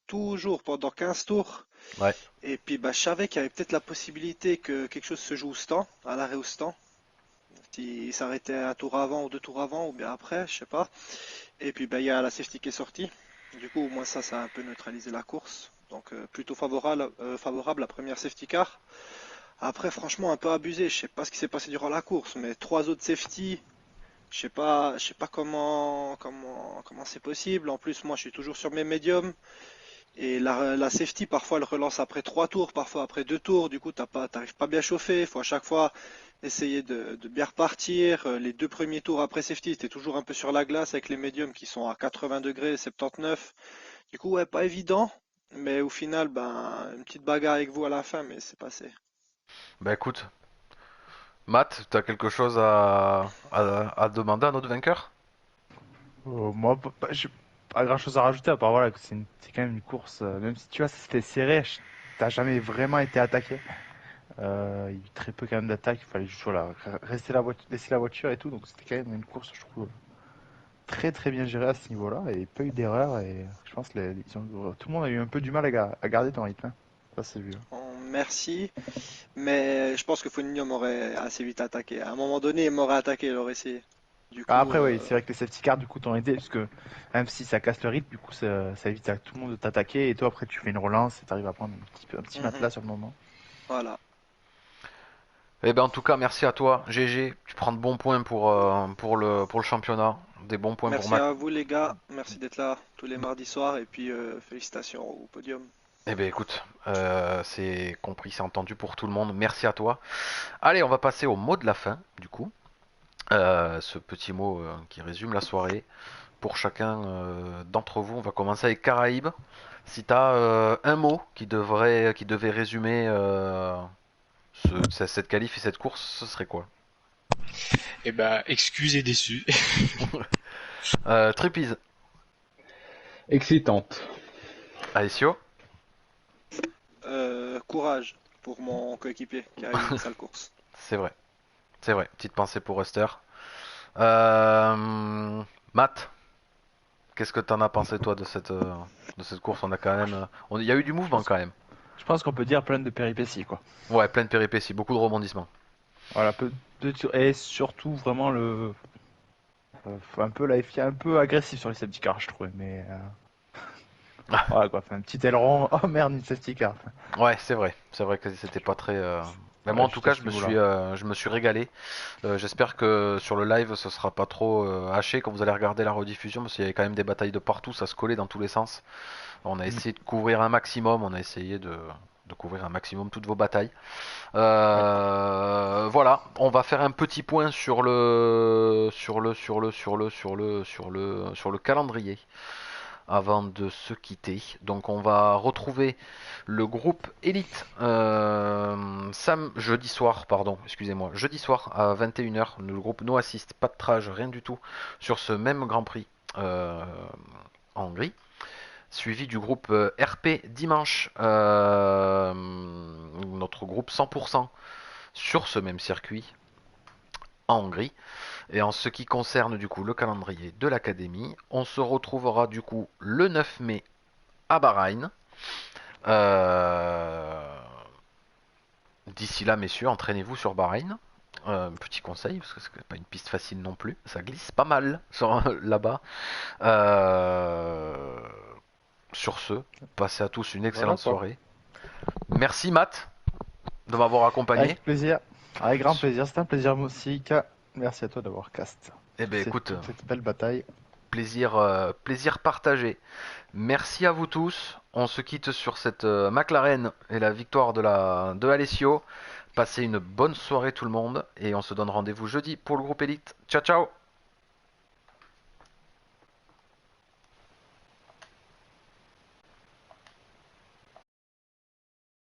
toujours pendant 15 tours Ouais. et puis bah je savais qu'il y avait peut-être la possibilité que quelque chose se joue au stand, à l'arrêt au stand, s'il s'arrêtait un tour avant ou deux tours avant ou bien après, je sais pas. Et puis bah, il y a la safety qui est sortie. Du coup, au moins ça a un peu neutralisé la course. Donc plutôt favorable la première safety car. Après, franchement, un peu abusé. Je sais pas ce qui s'est passé durant la course, mais trois autres safety. Je sais pas comment c'est possible. En plus, moi, je suis toujours sur mes médiums. Et la safety, parfois, elle relance après trois tours, parfois après deux tours. Du coup, t'arrives pas bien chauffé. Il faut à chaque fois essayer de bien repartir. Les deux premiers tours après safety, t'es toujours un peu sur la glace avec les médiums qui sont à 80 degrés, 79. Du coup, ouais, pas évident. Mais au final, ben, une petite bagarre avec vous à la fin, mais c'est passé. Bah écoute, Matt, t'as quelque chose à demander à notre vainqueur? Moi, j'ai pas grand chose à rajouter à part voilà que c'est quand même une course, même si tu vois, c'était serré, t'as jamais vraiment été attaqué. Il y a eu très peu quand même d'attaques, il fallait juste voilà, laisser la voiture et tout, donc c'était quand même une course, je trouve, très très bien gérée à ce niveau-là et pas eu d'erreur. Et je pense que tout le monde a eu un peu du mal à garder ton rythme, hein. Ça c'est vu, hein. Merci. Mais je pense que Foligno m'aurait assez vite attaqué. À un moment donné, il m'aurait attaqué, il aurait essayé. Du coup, Après, oui, c'est vrai que les safety cars, du coup, t'ont aidé, parce que même si ça casse le rythme, du coup, ça évite à tout le monde de t'attaquer, et toi, après, tu fais une relance, et t'arrives à prendre un petit mhm, matelas sur le moment. voilà. Eh ben en tout cas, merci à toi, GG. Tu prends de bons points pour le championnat, des bons points pour Merci Mac. à vous, les gars. Merci d'être là tous les mardis soirs. Et puis, félicitations au podium. Eh ben écoute, c'est compris, c'est entendu pour tout le monde. Merci à toi. Allez, on va passer au mot de la fin, du coup. Ce petit mot qui résume la soirée. pour chacun d'entre vous. On va commencer avec Caraïbes. Si t'as un mot qui devait résumer cette qualif et cette course, ce serait quoi? Et bah, excuse et déçu. Tripies, Excitante. Alessio, Courage pour mon coéquipier qui a eu une sale course. c'est vrai. C'est vrai. Petite pensée pour Ruster. Matt, qu'est-ce que t'en as pensé toi de cette course? On a quand même, il y a eu du mouvement quand même. Je pense qu'on peut dire plein de péripéties, quoi. Ouais, plein de péripéties, beaucoup de rebondissements. Voilà, et surtout vraiment un peu la FIA un peu agressif sur les safety cars, je trouvais, mais voilà quoi, un petit aileron, oh merde, une safety car. Ouais, c'est vrai que c'était pas très. Mais moi, en tout cas, je me suis régalé. J'espère que sur le live, ce sera pas trop haché quand vous allez regarder la rediffusion, parce qu'il y avait quand même des batailles de partout, ça se collait dans tous les sens. On a essayé de couvrir un maximum, on a essayé de couvrir un maximum toutes vos batailles. Voilà, on va faire un petit point sur le calendrier avant de se quitter. Donc on va retrouver le groupe Elite jeudi soir à 21h, le groupe No Assist, pas de trage, rien du tout sur ce même Grand Prix en Hongrie. Suivi du groupe RP dimanche, notre groupe 100% sur ce même circuit en Hongrie. Et en ce qui concerne du coup le calendrier de l'académie, on se retrouvera du coup le 9 mai à Bahreïn. D'ici là, messieurs, entraînez-vous sur Bahreïn. Petit conseil, parce que c'est pas une piste facile non plus. Ça glisse pas mal là-bas. Sur ce, passez à tous une excellente soirée. Merci Matt de m'avoir accompagné. Avec plaisir, avec grand plaisir, c'est un plaisir moi aussi. Merci à toi d'avoir cast. Eh ben écoute, cette belle bataille. plaisir partagé. Merci à vous tous. On se quitte sur cette McLaren et la victoire de Alessio. Passez une bonne soirée tout le monde et on se donne rendez-vous jeudi pour le groupe Elite. Ciao ciao.